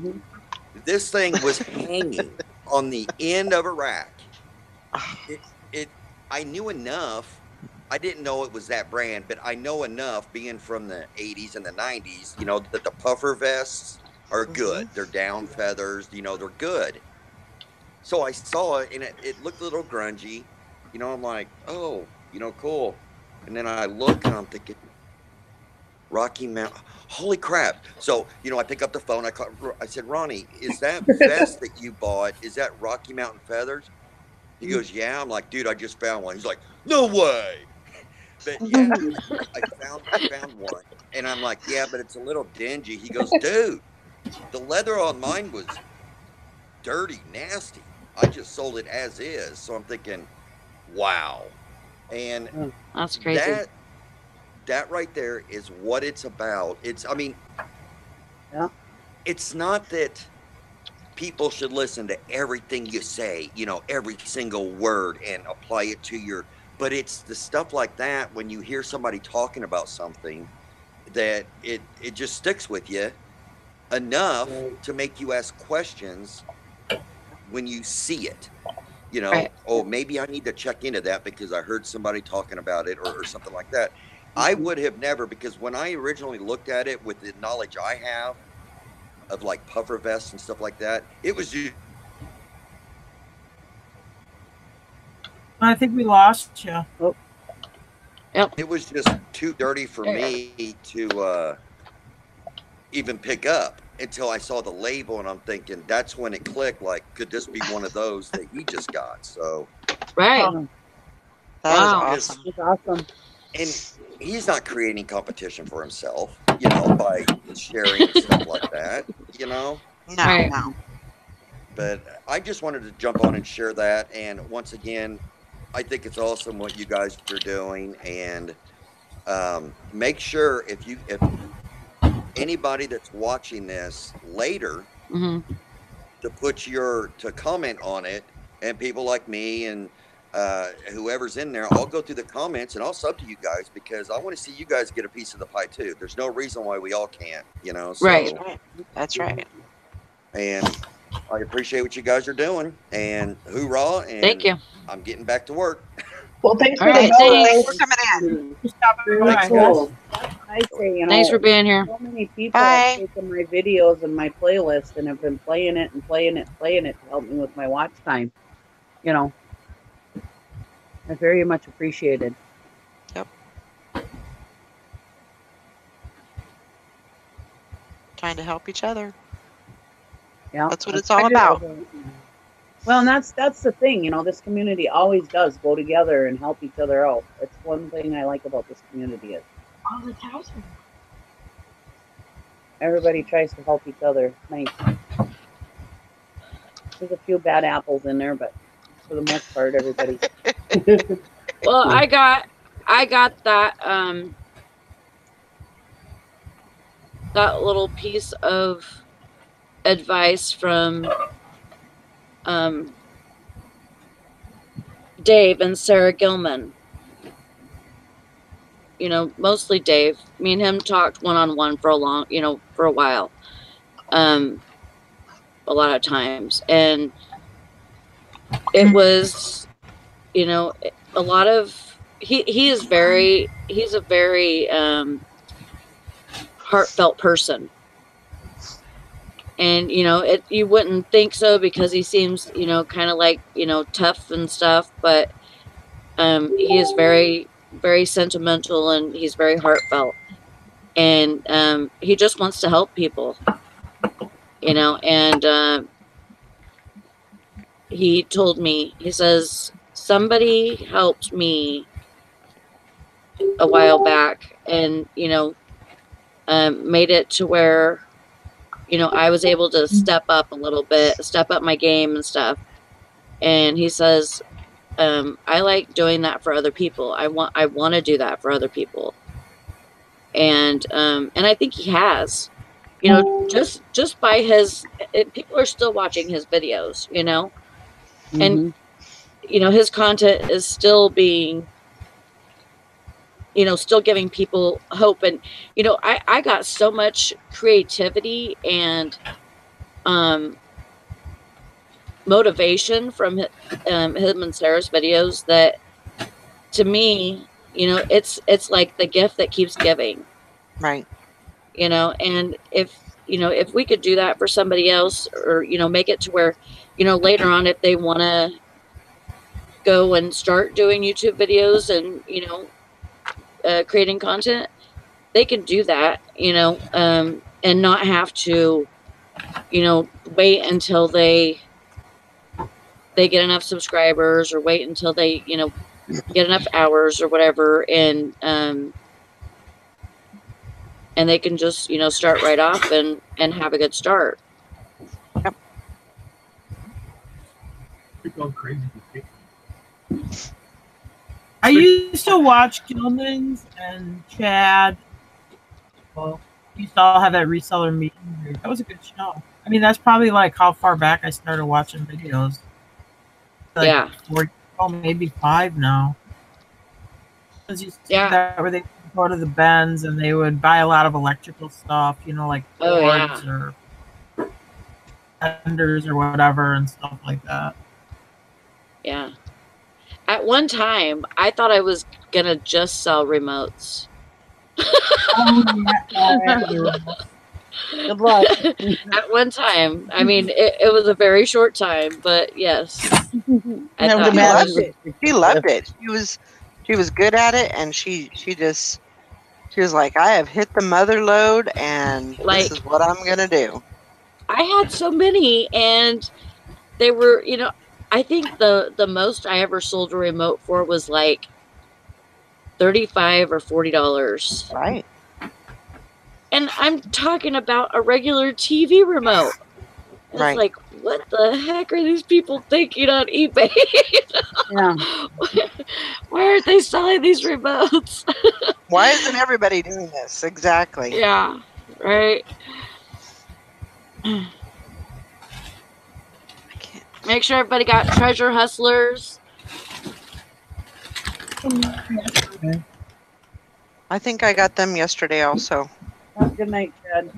This thing was hanging on the end of a rack. I knew enough. I didn't know it was that brand, but I know enough being from the 80s and the 90s, that the puffer vests are good. They're down feathers, they're good. So I saw it and it looked a little grungy. I'm like, oh, cool. And then I look and I'm thinking, Rocky Mountain, holy crap. So, I pick up the phone. I said, Ronnie, is that vest that you bought, is that Rocky Mountain feathers? He goes, yeah. I'm like, dude, I just found one. He's like, no way. But yeah, I found one. And I'm like, yeah, but it's a little dingy. He goes, dude, the leather on mine was dirty, nasty. I just sold it as is. So I'm thinking, wow. And that's crazy. That right there is what it's about. It's not that people should listen to everything you say, every single word and apply it to but it's the stuff like that when you hear somebody talking about something that it just sticks with you enough to make you ask questions when you see it. Oh, maybe I need to check into that because I heard somebody talking about it or something like that. I would have never, because when I originally looked at it with the knowledge I have of like puffer vests and stuff like that, it was just... I think we lost you. Oh. Yep. It was just too dirty for me to even pick up until I saw the label, and I'm thinking that's when it clicked. Like, could this be one of those that he just got? So, Right. That is awesome. That's awesome. And he's not creating competition for himself, by sharing and stuff like that, No. But I just wanted to jump on and share that. And once again, I think it's awesome what you guys are doing. And make sure if anybody that's watching this later to comment on it, and people like me and whoever's in there, I'll go through the comments and I'll sub to you guys because I want to see you guys get a piece of the pie too. There's no reason why we all can't, So, right. That's right. And I appreciate what you guys are doing. And hoorah! And Thank you. I'm getting back to work. Well, thanks All for the right, vote. thanks. We're coming in. Very Bye. cool. I say, you know, Thanks for being here. so many people Bye. have taken my videos and my playlist and have been playing it and playing it and playing it to help me with my watch time. You know, I very much appreciated. Trying to help each other. Yeah, That's what it's all about. Well, and that's the thing, you know, this community always does go together and help each other out. That's one thing I like about this community is All the cows. everybody tries to help each other. Nice. There's a few bad apples in there, but for the most part, everybody. Well, I got that that little piece of advice from Dave and Sarah Gilman. You know, mostly Dave. Me and him talked one-on-one for a while. A lot of times. And it was, you know, a lot of he's a very heartfelt person. And, you know, you wouldn't think so because he seems, you know, kind of like, you know, tough and stuff, but he is very, very sentimental and he's very heartfelt. And he just wants to help people, you know, and he told me, he says, somebody helped me a while back and, you know, made it to where, you know, I was able to step up a little bit, step up my game and stuff. And he says, I like doing that for other people. I want to do that for other people. And I think he has, you know, just by people are still watching his videos, you know, and, you know, his content is still being, you know, still giving people hope. And, you know, I got so much creativity and motivation from him and Sarah's videos that, to me, you know, it's like the gift that keeps giving. Right. You know, and if we could do that for somebody else, or, you know, make it to where, you know, later on, if they want to go and start doing YouTube videos and, you know, creating content, they can do that, you know, and not have to, you know, wait until they get enough subscribers or wait until they, you know, get enough hours or whatever. And they can just, you know, start right off and have a good start. Yep. You're going crazy. I used to watch Gilman's and Chad. Well, we used to all have that reseller meeting. That was a good show. I mean, that's probably like how far back I started watching videos. Like Yeah. 4, maybe 5 now. Yeah. That where they go to the Benz and they would buy a lot of electrical stuff, you know, like boards or fenders or whatever and stuff like that. Yeah. At one time, I thought I was gonna just sell remotes. Good luck. At one time, I mean, it was a very short time, but yes, I thought She loved it. She loved it. She was good at it, and she was like, I have hit the mother load, and this is what I'm gonna do. I had so many, and they were, you know, I think the most I ever sold a remote for was like $35 or $40. Right. And I'm talking about a regular TV remote. It's Right. like, what the heck are these people thinking on eBay? Yeah. Why aren't they selling these remotes? Why isn't everybody doing this? Exactly. Yeah, right. Make sure everybody got Treasure Hustlers. I think I got them yesterday also. Have a good night, Chad.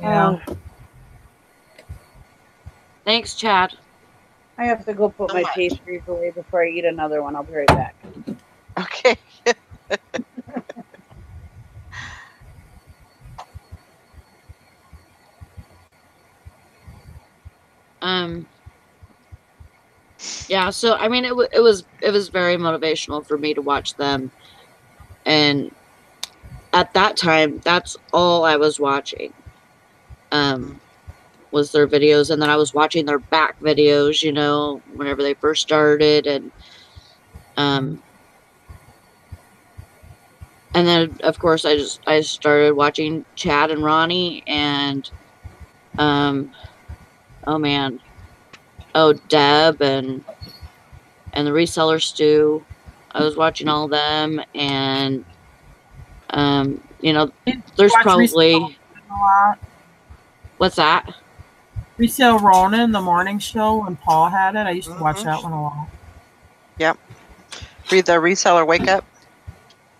Yeah. Thanks, Chad. I have to go put So my much. pastries away before I eat another one. I'll be right back. Okay. Yeah, so I mean it was very motivational for me to watch them, and at that time that's all I was watching was their videos, and then I was watching their back videos, whenever they first started, and then of course I started watching Chad and Ronnie and oh man, Deb and the reseller Stu. I was watching all of them, and there's Watch probably Resale a lot. what's that? Resale Ronan, the morning show, when Paul had it. I used to watch Mhm. that one a lot. Yep. Read the reseller wake up.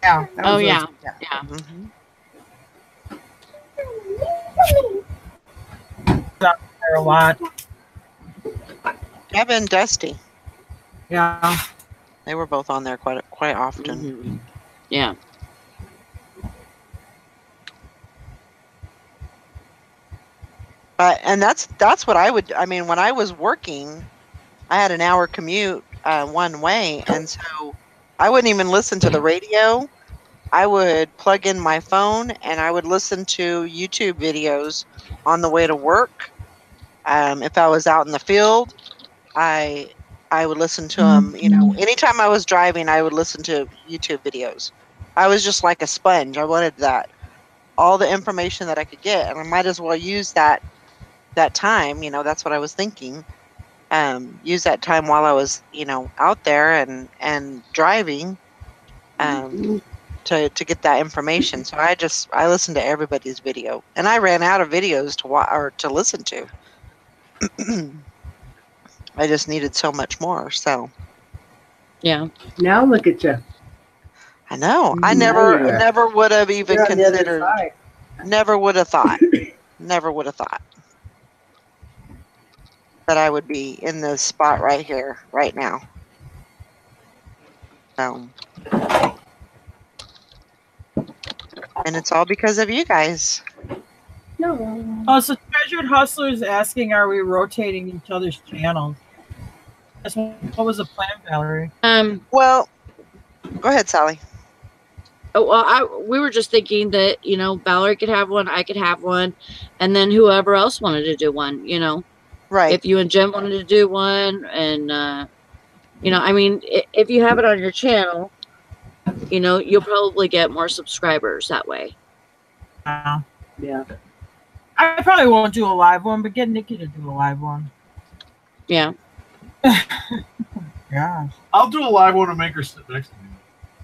Yeah. That Oh was yeah, yeah. yeah. Mhm. There a lot. Deb and Dusty. Yeah. They were both on there quite often. Mhm. Yeah. And that's what I would. I mean, when I was working, I had an hour commute one way, and so I wouldn't even listen to the radio. I would plug in my phone and I would listen to YouTube videos on the way to work. If I was out in the field, I would listen to them. Anytime I was driving, I would listen to YouTube videos. I was just like a sponge. I wanted all the information that I could get, and I might as well use that time. That's what I was thinking. Use that time while I was out there and driving. To get that information. So I listened to everybody's video, and I ran out of videos to watch or to listen to. I just needed so much more. So Yeah. Now look at you. I know. I Now you're there. never would have even You're on the other considered. side. Never would have thought. Never would have thought that I would be in this spot right here, right now. So, and it's all because of you guys. No. Oh, so Treasured Hustler is asking, are we rotating each other's channels? What was the plan, Valerie? Well, go ahead, Sally. Oh, well, we were just thinking that, Valerie could have one, I could have one, and then whoever else wanted to do one, Right. If you and Jen wanted to do one, and, I mean, if you have it on your channel, you'll probably get more subscribers that way. Yeah. I probably won't do a live one, but get Nikki to do a live one. Yeah. Gosh. I'll do a live one and make her sit next to me.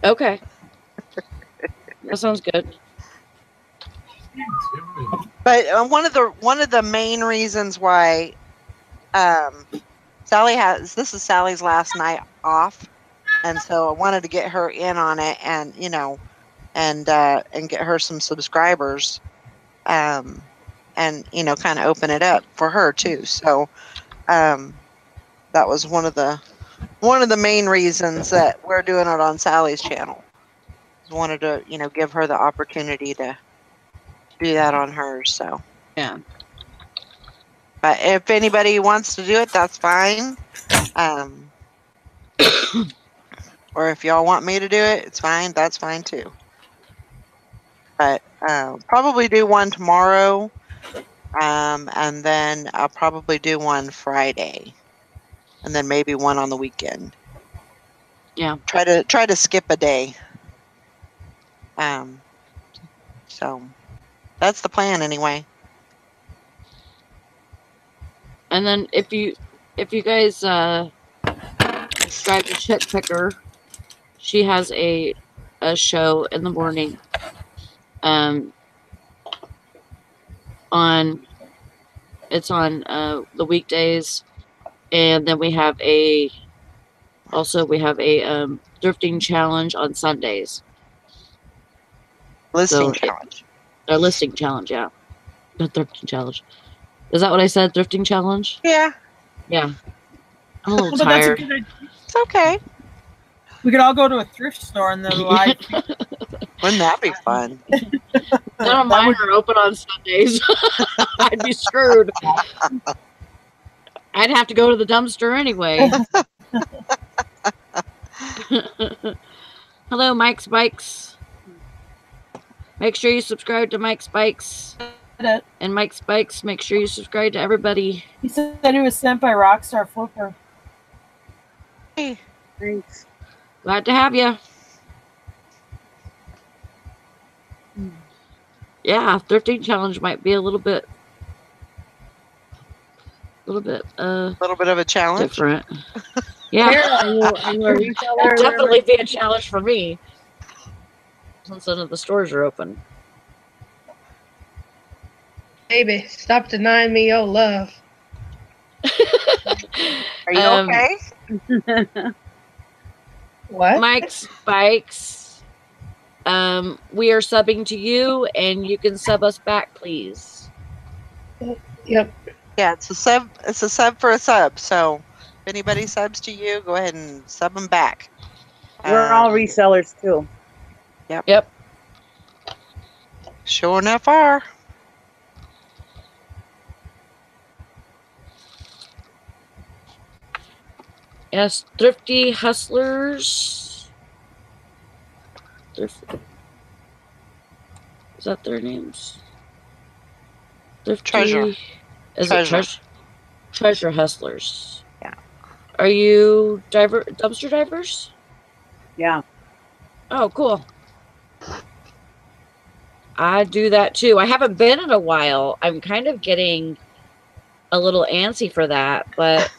Okay. That sounds good. But one of the main reasons why Sally this is Sally's last night off, and so I wanted to get her in on it, and and get her some subscribers, and kind of open it up for her too. So that was one of the main reasons that we're doing it on Sally's channel. Wanted to give her the opportunity to do that on hers. So yeah. But if anybody wants to do it, that's fine. Or if y'all want me to do it, it's fine. That's fine too. But probably do one tomorrow, and then I'll probably do one Friday, and then maybe one on the weekend. Yeah. Try to skip a day. So that's the plan anyway. And then if you guys subscribe to Chick Picker, she has a show in the morning on the weekdays, and then we have a thrifting challenge on Sundays. Listing challenge. A listing challenge, yeah. The thrifting challenge. Is that what I said? Thrifting challenge? Yeah, Yeah. I'm a little But that's a tired. good idea. it's okay. We could all go to a thrift store and then live. Wouldn't that be fun? None of That mine would- are open on Sundays. I'd be screwed. I'd have to go to the dumpster anyway. Hello, Mike's Bikes. Make sure you subscribe to Mike's Bikes. And Mike's Bikes, make sure you subscribe to everybody. He said he was sent by Rockstar Flipper. Hey, Thanks. Glad to have you. Yeah, thrifting challenge might be a little bit a little bit of a challenge. different. Yeah, Are you a reseller? it'd definitely be a challenge for me. Since none of the stores are open. Baby, stop denying me your love. Are you okay? What? Mike's Bikes. We are subbing to you, and you can sub us back, please. Yep. Yeah, it's a sub. It's a sub for a sub. So if anybody subs to you, go ahead and sub them back. We're all resellers too. Yep. Sure enough are. Yes, Thrifty Hustlers. Is that their names? Thrifty. Treasure. Is Treasure. it Treasure Hustlers? Yeah. Are you dumpster divers? Yeah. Oh, cool. I do that too. I haven't been in a while. I'm kind of getting a little antsy for that, but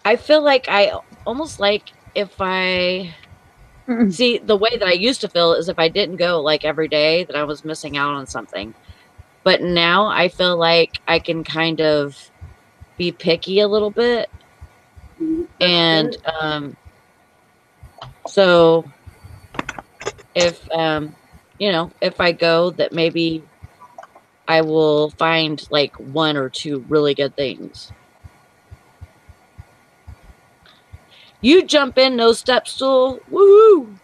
I feel like I almost like if I see the way that I used to feel is if I didn't go like every day that I was missing out on something. But now I feel like I can kind of be picky a little bit. And so if if I go, that maybe I will find like one or two really good things. You jump in, no step stool. Woohoo!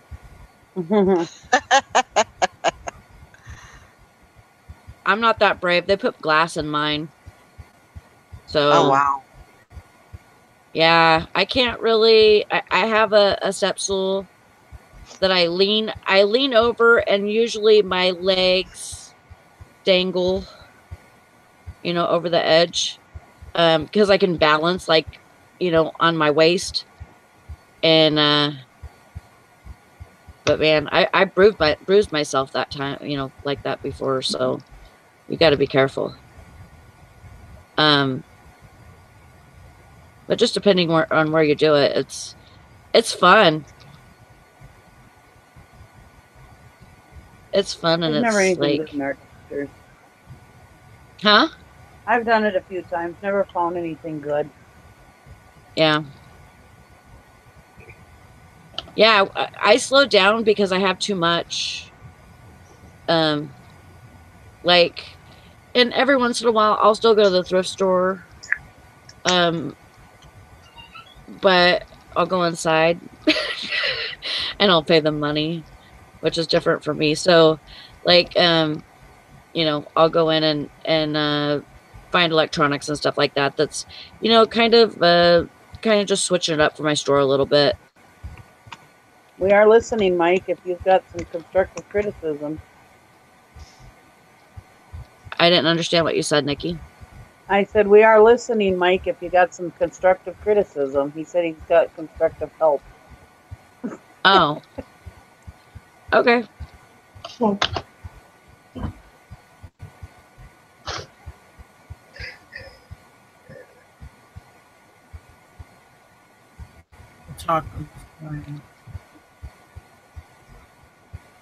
I'm not that brave. They put glass in mine. So Oh wow. yeah, I can't really. I have a step stool that I lean over, and usually my legs dangle, over the edge, because I can balance like, on my waist, and but man, I bruised myself that time, like that before, so you got to be careful. But just depending on where you do it, it's fun. It's fun, and There's never it's anything like, good in our dumpsters. huh? I've done it a few times. Never found anything good. Yeah. Yeah, I slowed down because I have too much. Like, and every once in a while, I'll still go to the thrift store. But I'll go inside and I'll pay them money, which is different for me. So, like, I'll go in and find electronics and stuff like that. That's, kind of just switching it up for my store a little bit. We are listening, Mike, if you've got some constructive criticism. I didn't understand what you said, Nikki. I said, we are listening, Mike, if you got some constructive criticism. He said he's got constructive help. Oh. Okay. Well, Talk.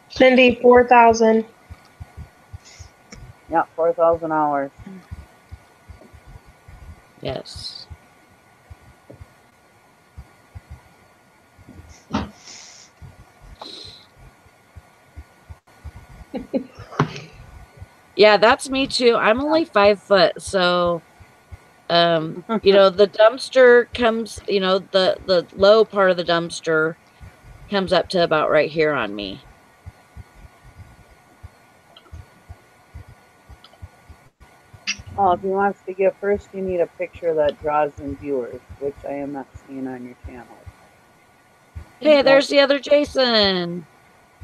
Cindy, 4,000. Yeah, 4,000 hours. Yes. Yeah, that's me too. I'm only 5 foot, so you know, the dumpster comes, you know, the low part of the dumpster comes up to about right here on me. Oh, if he wants to give first, you need a picture that draws in viewers, which I am not seeing on your channel. Hey, there's the other Jason.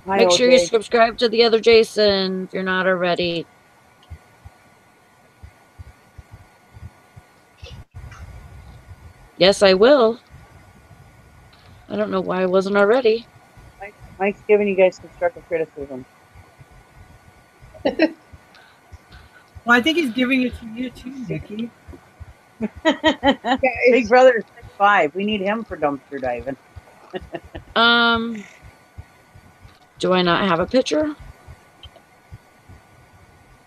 Hi, Make sure you OJ. subscribe to the other Jason if you're not already. Yes, I will. I don't know why I wasn't already. Mike's giving you guys constructive criticism. Well, I think he's giving it to you too, Nikki. Big brother is 6'5". We need him for dumpster diving. Do I not have a picture?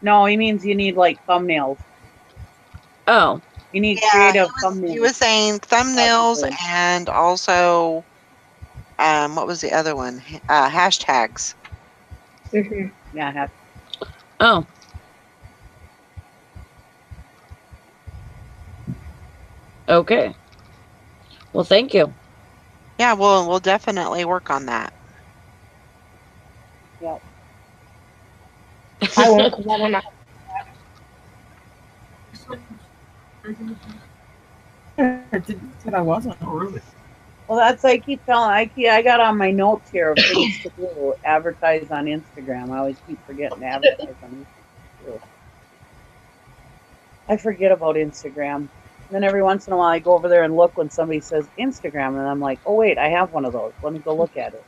No, he means you need like thumbnails. Oh. You need creative thumbnails. He was saying thumbnails and also, what was the other one? Hashtags. Yeah. Oh. Okay. Well, thank you. Yeah, we'll definitely work on that. Yep. I won't, because I don't know. I said I wasn't. Oh, really? Well, that's I keep telling. I got on my notes here of things to do. Advertise on Instagram. I always keep forgetting to advertise on Instagram too. I forget about Instagram. And then every once in a while, I go over there and look when somebody says Instagram, and I'm like, oh wait, I have one of those. Let me go look at it.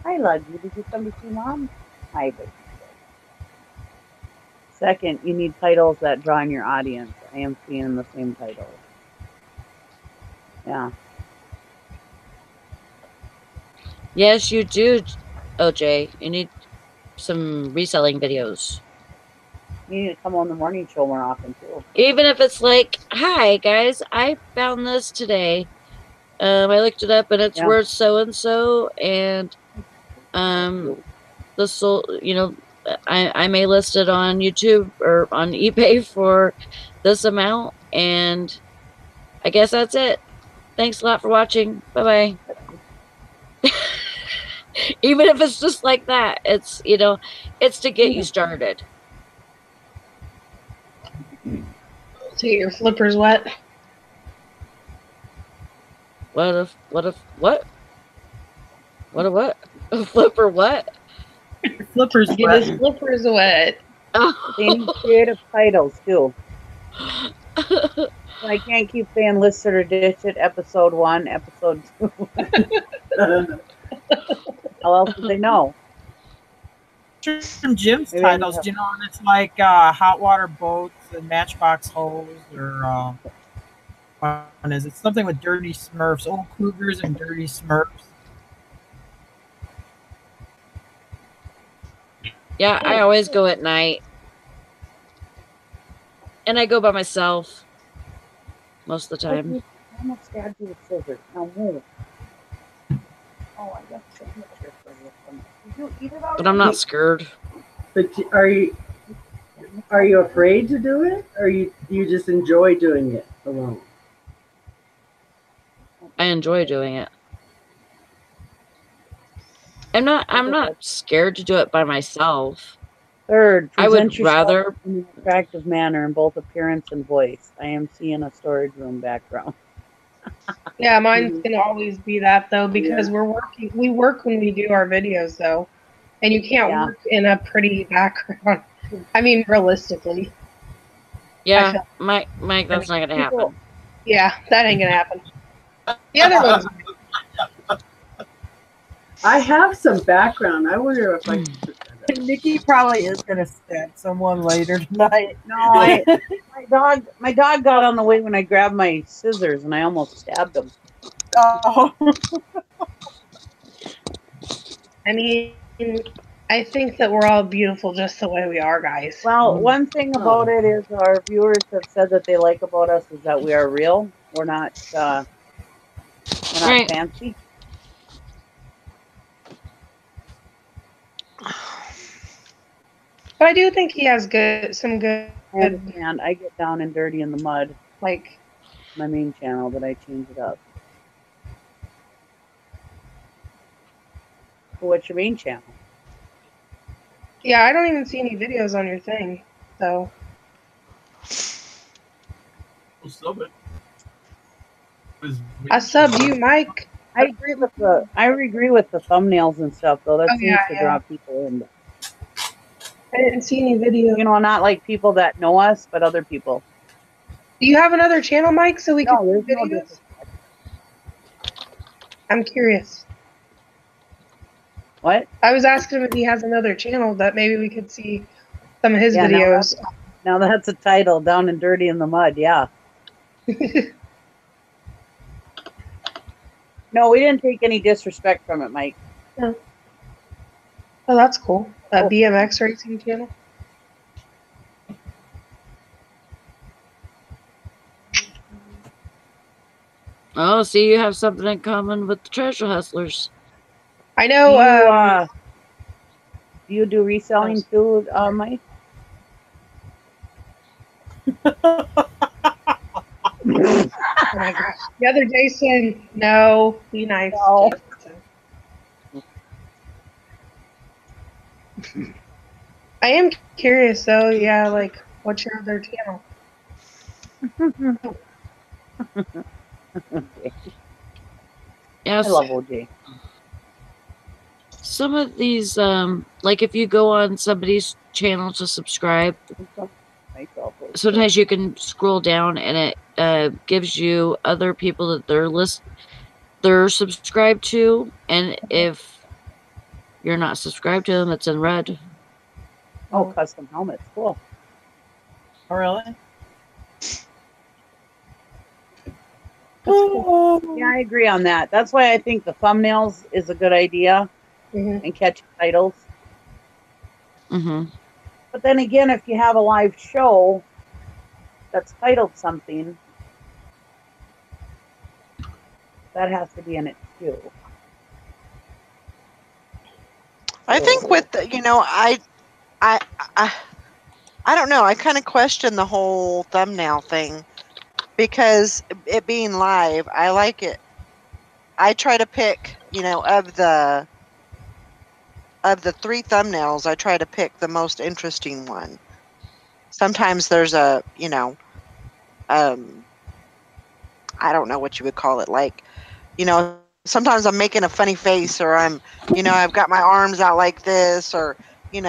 Hi, Ludgy. Did you come to see Mom? Hi, baby. Second, you need titles that draw in your audience. I am seeing the same titles. Yeah. Yes, you do, OJ. You need some reselling videos. You need to come on the morning show more often, too. Even if it's like, hi, guys, I found this today. I looked it up, and it's worth so-and-so, and the soul, you know, I may list it on YouTube or on eBay for this amount, and I guess that's it. Thanks a lot for watching. Bye-bye. Even if it's just like that, it's, you know, it's to get you started. To get your flippers wet. What? A flipper what? Flippers get his flippers wet. They need creative titles, too. I can't keep saying list it or ditch it, episode 1, episode 2. How else would they know? From Jim's titles, you know, and it's like hot water boats and matchbox hose, or what is it? Something with dirty Smurfs, old Cougars and dirty Smurfs. Yeah, I always go at night. And I go by myself most of the time. I almost stabbed you with scissors. Now move. Oh, I got some picture for you. Did you eat it already? But I'm not scared. But are you afraid to do it, or you just enjoy doing it alone? I enjoy doing it. I'm not scared to do it by myself. Third, I would rather in an attractive manner in both appearance and voice. I am seeing a storage room background. Yeah, mine's gonna always be that though, because we work when we do our videos though. And you can't work in a pretty background. I mean, realistically. Yeah, Mike, that's not gonna happen. Yeah, that ain't gonna happen. The other ones. I have some background. I wonder if I. Nikki probably is gonna stab someone later tonight. No, my dog got on the way when I grabbed my scissors and I almost stabbed him. Oh. I mean, I think that we're all beautiful just the way we are, guys. Well, one thing about it is our viewers have said that they like about us is that we are real. We're not fancy. But I do think he has some good, I understand. I get down and dirty in the mud, like, my main channel, but I change it up. So what's your main channel? yeah, I don't even see any videos on your thing, so. Well, sub it. His I main subbed channel. you, Mike. I agree with the thumbnails and stuff though. That Oh, seems yeah, to yeah. draw people in. I didn't see any videos. You know, not like people that know us, but other people. Do you have another channel, Mike, so we No, can there's see no videos? disrespect. I'm curious. What? I was asking him if he has another channel that maybe we could see some of his Yeah, videos. Now that's a title, Down and Dirty in the Mud. Yeah. No, we didn't take any disrespect from it, Mike. Oh, that's cool. Oh. BMX racing channel. Oh, see, you have something in common with the treasure hustlers. I know. Do you do reselling too, Mike? Oh my gosh. The other day said, no, be nice. No. I am curious though, yeah, like, what's your other channel? Okay. Yes. I love OJ. Some of these, like if you go on somebody's channel to subscribe, sometimes you can scroll down and it gives you other people that they're subscribed to, and if you're not subscribed to them, it's in red. Oh, custom helmets, cool. Oh, really? Yeah, I agree on that. That's why I think the thumbnails is a good idea and catchy titles. Mm-hmm. But then again, if you have a live show that's titled something, that has to be in it too. I think with the, I don't know. I kind of question the whole thumbnail thing because it being live, I like it. I try to pick, of the 3 thumbnails, I try to pick the most interesting one. Sometimes there's a, I don't know what you would call it, like, sometimes I'm making a funny face, or I'm, I've got my arms out like this, or, I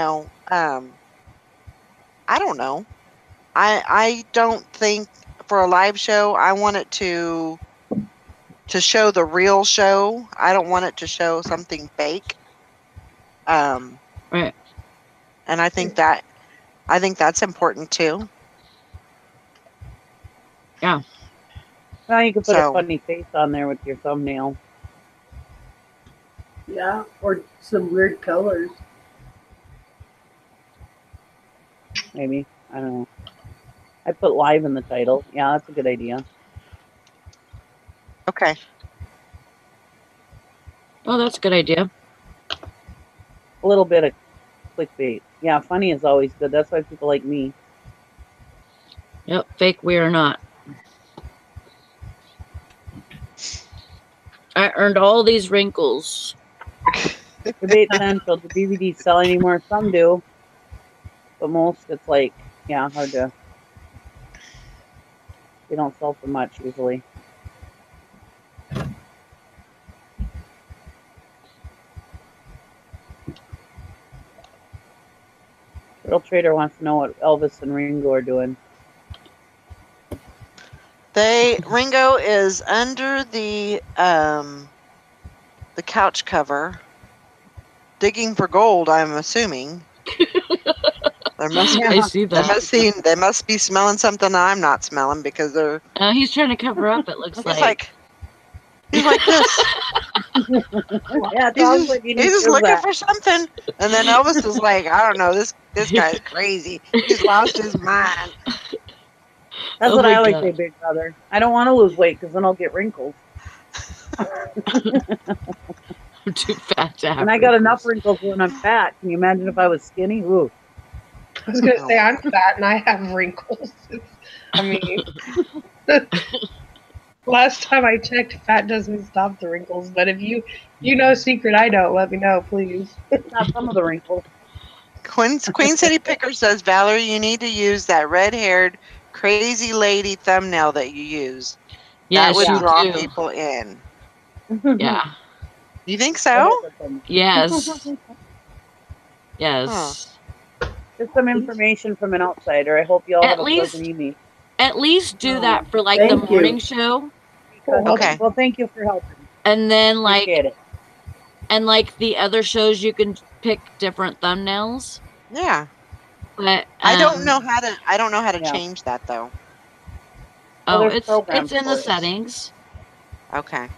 don't know. I don't think for a live show, I want it to show the real show. I don't want it to show something fake. Right. And I think that's important too. Yeah. Well, you can put a funny face on there with your thumbnail. Yeah, or some weird colors. Maybe. I don't know. I put live in the title. Yeah, that's a good idea. Okay. Oh, that's a good idea. A little bit of clickbait. Yeah, funny is always good. That's why people like me. Yep, fake we are not. I earned all these wrinkles. Debate Central. Do DVDs sell anymore? Some do. But most, it's like, yeah, hard to. They don't sell for much usually. Real Trader wants to know what Elvis and Ringo are doing. Ringo is under the couch cover, digging for gold. I'm assuming. There must be. I see that. They must be smelling something I'm not smelling because they're. He's trying to cover up. It looks like. He's like this. Yeah, he's just looking for something, and then Elvis is like, I don't know, this guy's crazy. He's lost his mind. That's what I always say, Big Brother. I don't want to lose weight because then I'll get wrinkles. I'm too fat to have and I got enough wrinkles when I'm fat. Can you imagine if I was skinny? Ooh. I was gonna say I'm fat and I have wrinkles. I mean, last time I checked, fat doesn't stop the wrinkles. But if you know a secret I don't, let me know, please. Not some of the wrinkles. Queen City Picker says, Valerie, you need to use that red-haired crazy lady thumbnail that you use. Yes, that would you draw do. people in. Yeah. You think so? Yes. Yes. Just some information from an outsider. I hope you all At have a least- pleasant evening. At least do that for like Thank the you. morning show, Okay. Well, thank you for helping. and then like Appreciate it. and like the other shows, you can pick different thumbnails. Yeah. But I don't know how to. I don't know how to Yeah. change that though. Well, Oh, there's it's programs in for the it. settings, Okay.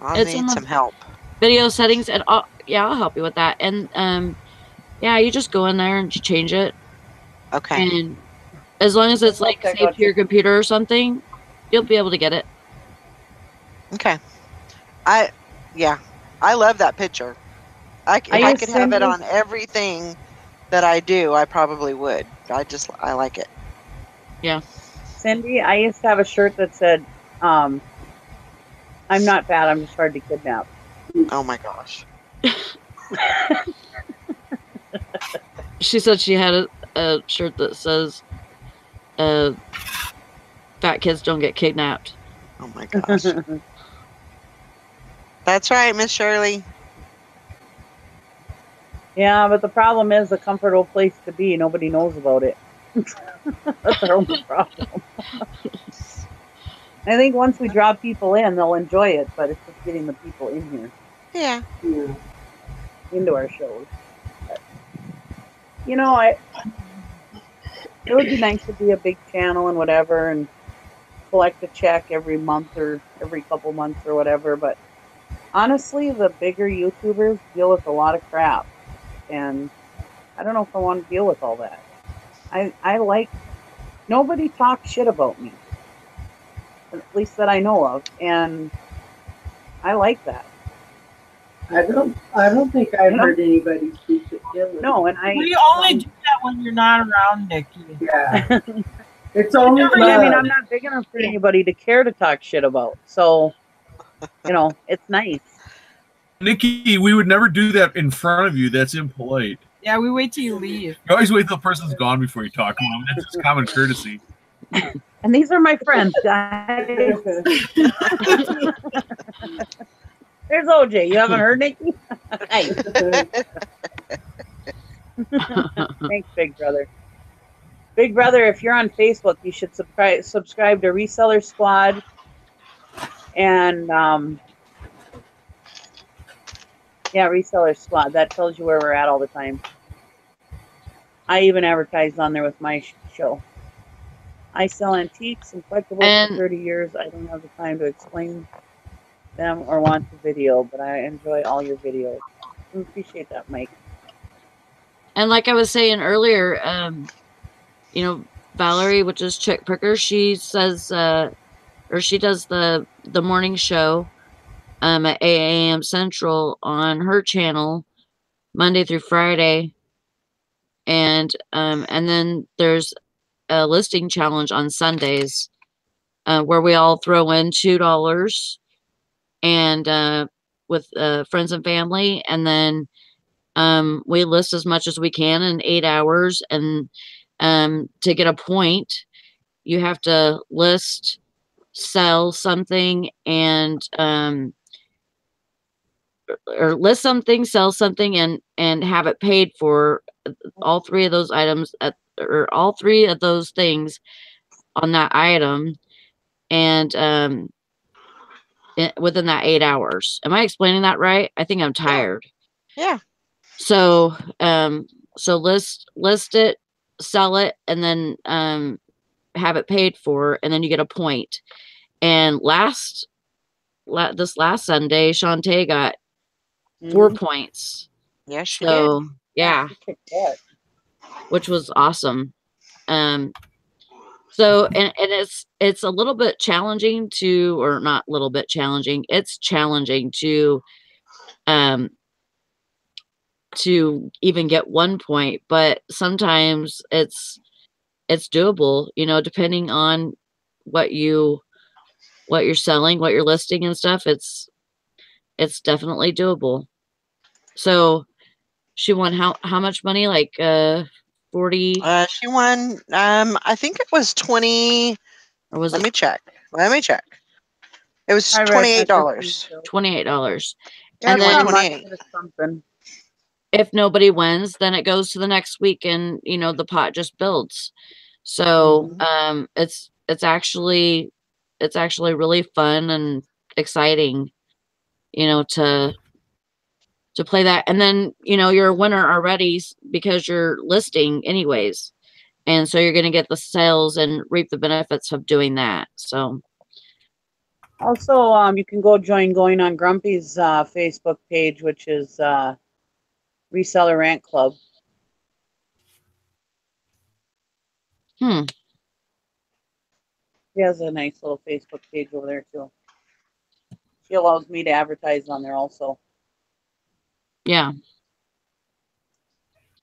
I'll It's in need the- some help. video settings, and yeah, I'll help you with that. And yeah, you just go in there and change it, Okay. and as long as it's I'll like check saved out to your computer or something, you'll be able to get it. Okay. Yeah. I love that picture. If I I used could have it Cindy- on everything that I do, I probably would. I like it. Cindy, I used to have a shirt that said, I'm not fat, I'm just hard to kidnap. Oh my gosh. She said she had a shirt that says, "Fat kids don't get kidnapped." Oh my gosh. That's right, Miss Shirley. Yeah, but the problem is a comfortable place to be. Nobody knows about it. That's our only problem. I think once we draw people in, they'll enjoy it, but it's just getting the people in here, Yeah. Yeah. into our shows. But, it would be nice to be a big channel and whatever, and collect a check every month or every couple months or whatever. But honestly, the bigger YouTubers deal with a lot of crap, and I don't know if I want to deal with all that. I like, nobody talks shit about me, at least that I know of, and I like that. I don't think I've heard anybody speak it ill. No, and We only do that when you're not around, Nikki. Yeah. It's only I mean, love. I'm not big enough for anybody to care to talk shit about. So, it's nice. Nikki, we would never do that in front of you. That's impolite. Yeah, we wait till you leave. You always wait till the person's gone before you talk to them. That's just common courtesy. And these are my friends, guys. There's OJ. You haven't heard Nikki? Hey. Thanks, Big Brother. Big Brother, if you're on Facebook, you should subscribe to Reseller Squad. And, Reseller Squad. That tells you where we're at all the time. I even advertised on there with my show. I sell antiques and collectibles for 30 years. I don't have the time to explain them or want the video, but I enjoy all your videos. I appreciate that, Mike. And like I was saying earlier, Valerie, which is Chick Picker, she says, or she does the morning show at 8 a.m. Central on her channel, Monday through Friday. And then there's a listing challenge on Sundays, where we all throw in $2 and with friends and family, and then we list as much as we can in 8 hours. And to get a point, you have to list, sell something, and or list something, sell something, and have it paid for. All three of those items or all three of those things on that item, and within that 8 hours. Am I explaining that right? I think I'm tired. Yeah. So list it, sell it, and then have it paid for, and then you get a point. And this last Sunday, Shantae got 4 points. Yes, she did. Yeah, which was awesome. So and it's a little bit challenging to, or not a little bit challenging, it's challenging to to even get 1 point, but sometimes it's doable, you know, depending on what you're selling, what you're listing and stuff. It's definitely doable. So she won how much money? Like 40, She won. I think it was 20. or was Let it me check. It was I read that $28. too. $28? Yeah, And it's then not much, 28. but it's something. if nobody wins, then it goes to the next week, and you know the pot just builds. So it's actually really fun and exciting, you know, to play that. And then, you know, you're a winner already because you're listing anyways. And so you're going to get the sales and reap the benefits of doing that. So Also, you can go join going on Grumpy's Facebook page, which is Reseller Rant Club. Hmm. She has a nice little Facebook page over there too. She allows me to advertise on there also. Yeah.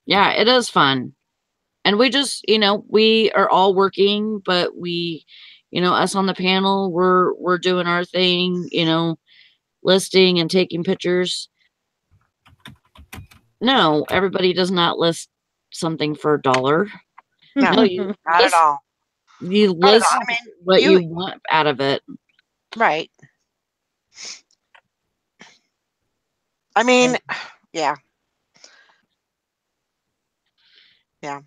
Yeah, it is fun. And we just, you know, we are all working, but we, you know, us on the panel, we're doing our thing, you know, listing and taking pictures. No, everybody does not list something for $1. No, No, you not at list, all. you Not at list all. I mean, what you you want out of it. right. I mean, yeah. Yeah.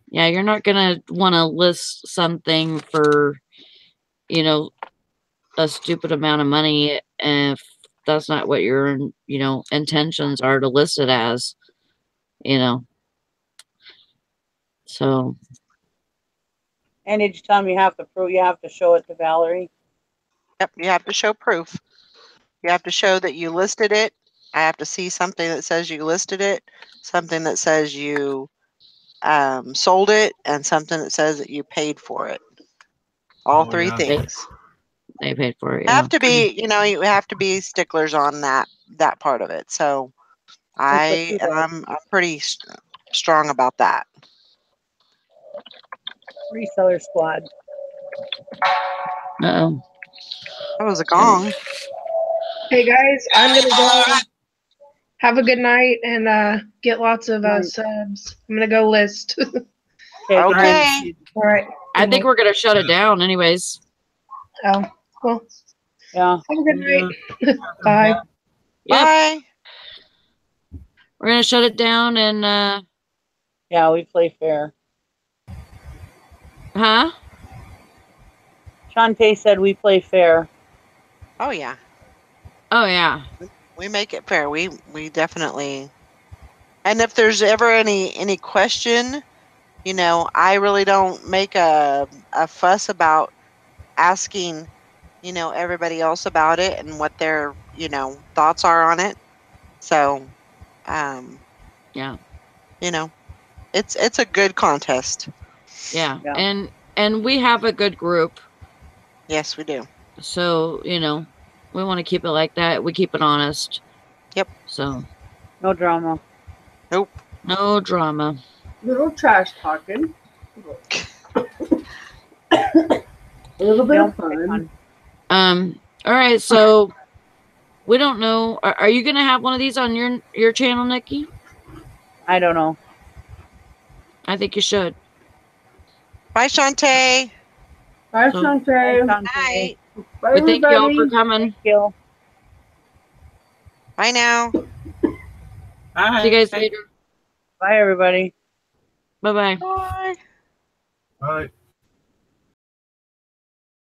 Yeah, you're not gonna want to list something for, you know, a stupid amount of money if that's not what your, you know, intentions are to list it as, you know. So And each time you have to prove, you have to show it to Valerie. Yep. You have to show proof. You have to show that you listed it. I have to see something that says you listed it, something that says you sold it, and something that says that you paid for it. All three yeah. things. they paid for it. Yeah. Have to be, you know, you have to be sticklers on that part of it. So I'm pretty strong about that. Reseller Squad. Uh-oh. That was a gong. Hey guys, I'm gonna go. Have a good night and get lots of subs. I'm gonna go list. Okay. All right. I think we're gonna shut it down anyways. Oh, well. Yeah. Have a good night. Bye. Yep. Bye. We're gonna shut it down and Yeah, we play fair. huh? Shantae said we play fair. Oh yeah. Oh yeah. We make it fair. We definitely. And if there's ever any question, you know, I really don't make a fuss about asking, you know, everybody else about it and what their, you know, thoughts are on it. So, Yeah. you know, it's a good contest. Yeah. Yeah. And we have a good group. Yes, we do. So, you know, we want to keep it like that. We keep it honest. Yep. So No drama. Nope. no drama. Little trash talking. A little bit of fun. All right, so we don't know. Are you gonna have one of these on your channel, Nikki? I don't know. I think you should. Bye, Shantae. Bye, So- Shantae. Bye. Bye, We thank you all for everybody. coming. Thank you. Bye now. Bye. See you guys later. Bye, everybody. Bye bye. Bye. All right.